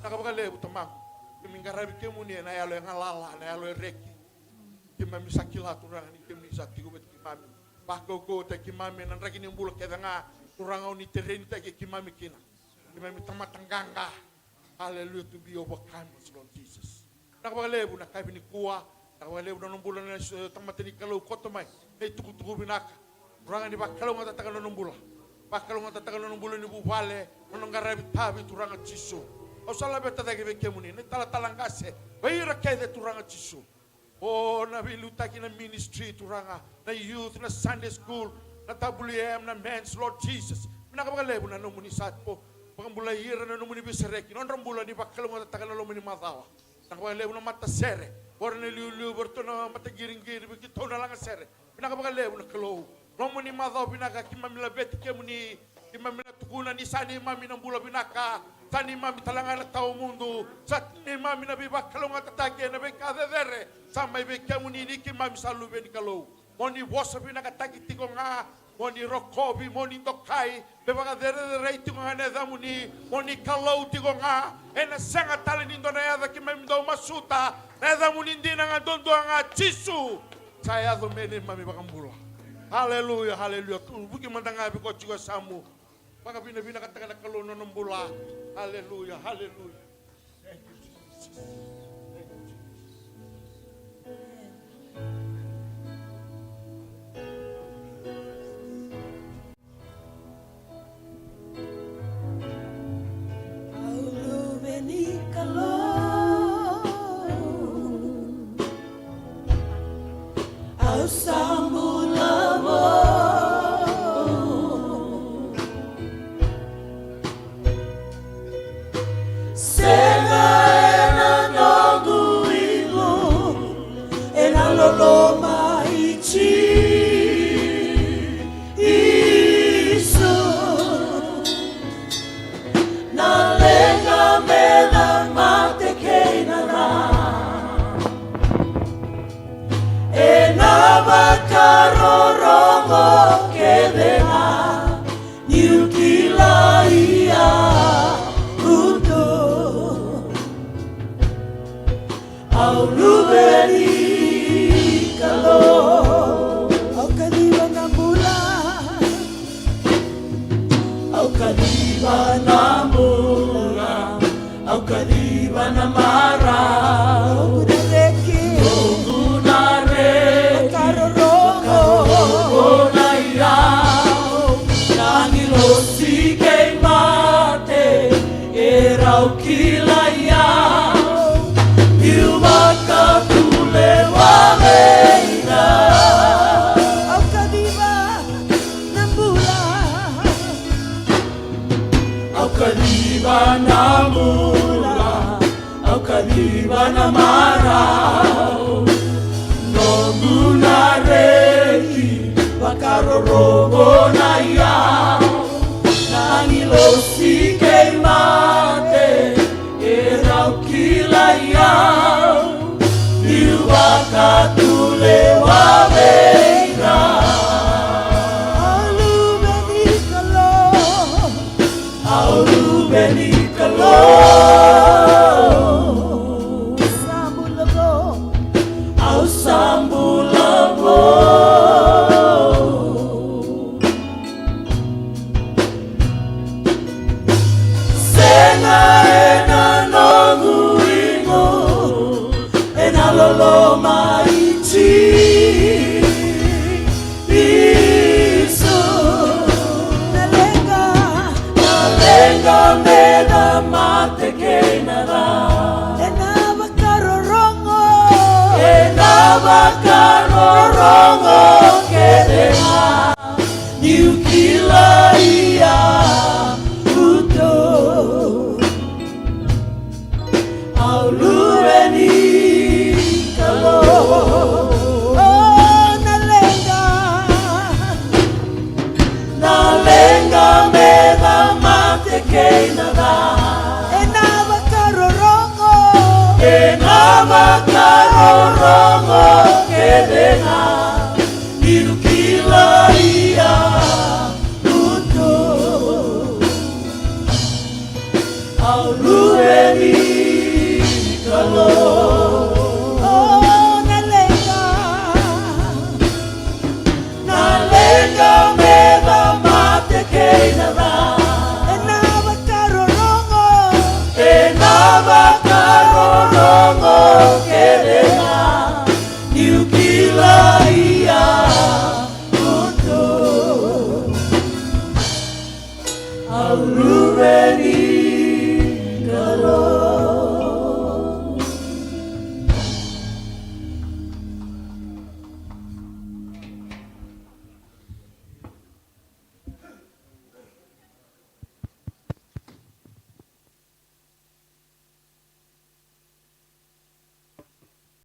Nakapagalebu tamang. Kimingarabi kemuni na yalo yang alala, na yalo reki. Kimami sakila turanga ni kemuni saktigo bet kimami. Pako ko te kimami nan raki ni mbula kedanga turanga ni tereni te kimami kina. Kimami tamatanganga. Hallelujah, to be overcome, Lord Jesus. Nakapagalebu na kabini kuwa. Nakapagalebu na numbula na tamatini kalau kotomay. Tuku-tuku binaka. Turanga ni bakalo nga tatagal ng bula. Bakalo nga tatagal ng bula ni bubale. Manong garabi tabi turanga Jisu. O salabe tatagi bekemuni. Ni talatalang kase. Bayira kede turanga Jisu. O nabilutaki na ministry turanga. Na youth, na Sunday school. Na WM, na men's Lord Jesus. Pinakabagalebo na numuni satpo. Pakambula hira na numuni bisareki. Nonrang bula ni bakalo nga tatagal na lumuni matawa. Nakabagalebo na matasere. Wala na liu-liu berto na matagiring-giring. Bikito na lang asere. Pinakapagalebu na kalau. Lomo ni madhaw binaka kimami labeti kemuni. Kimami na tukunan ni sani mami ng bula binaka. Sani mami talangan na tao mundo. Sani mami na bibak kalong at tatake na bekadedere. Samay bekemuni ni kimami salube ni kalau. Moni bosa binaka takiti ko nga. moni rokobi, moni tokai, bebanga dere reitu ngane damuni, moni kalau tigo nga, ena sanga talin indo na yada ki memdo masuta, na damuni ndina nga dondo nga chisu. Saya do meni mami bakambula. Haleluya, haleluya. Buki mandanga biko chigo samu. Baka bina katakan kalau nonombula. Haleluya, haleluya. Thank you, Jesus. Thank you, Jesus. Kalau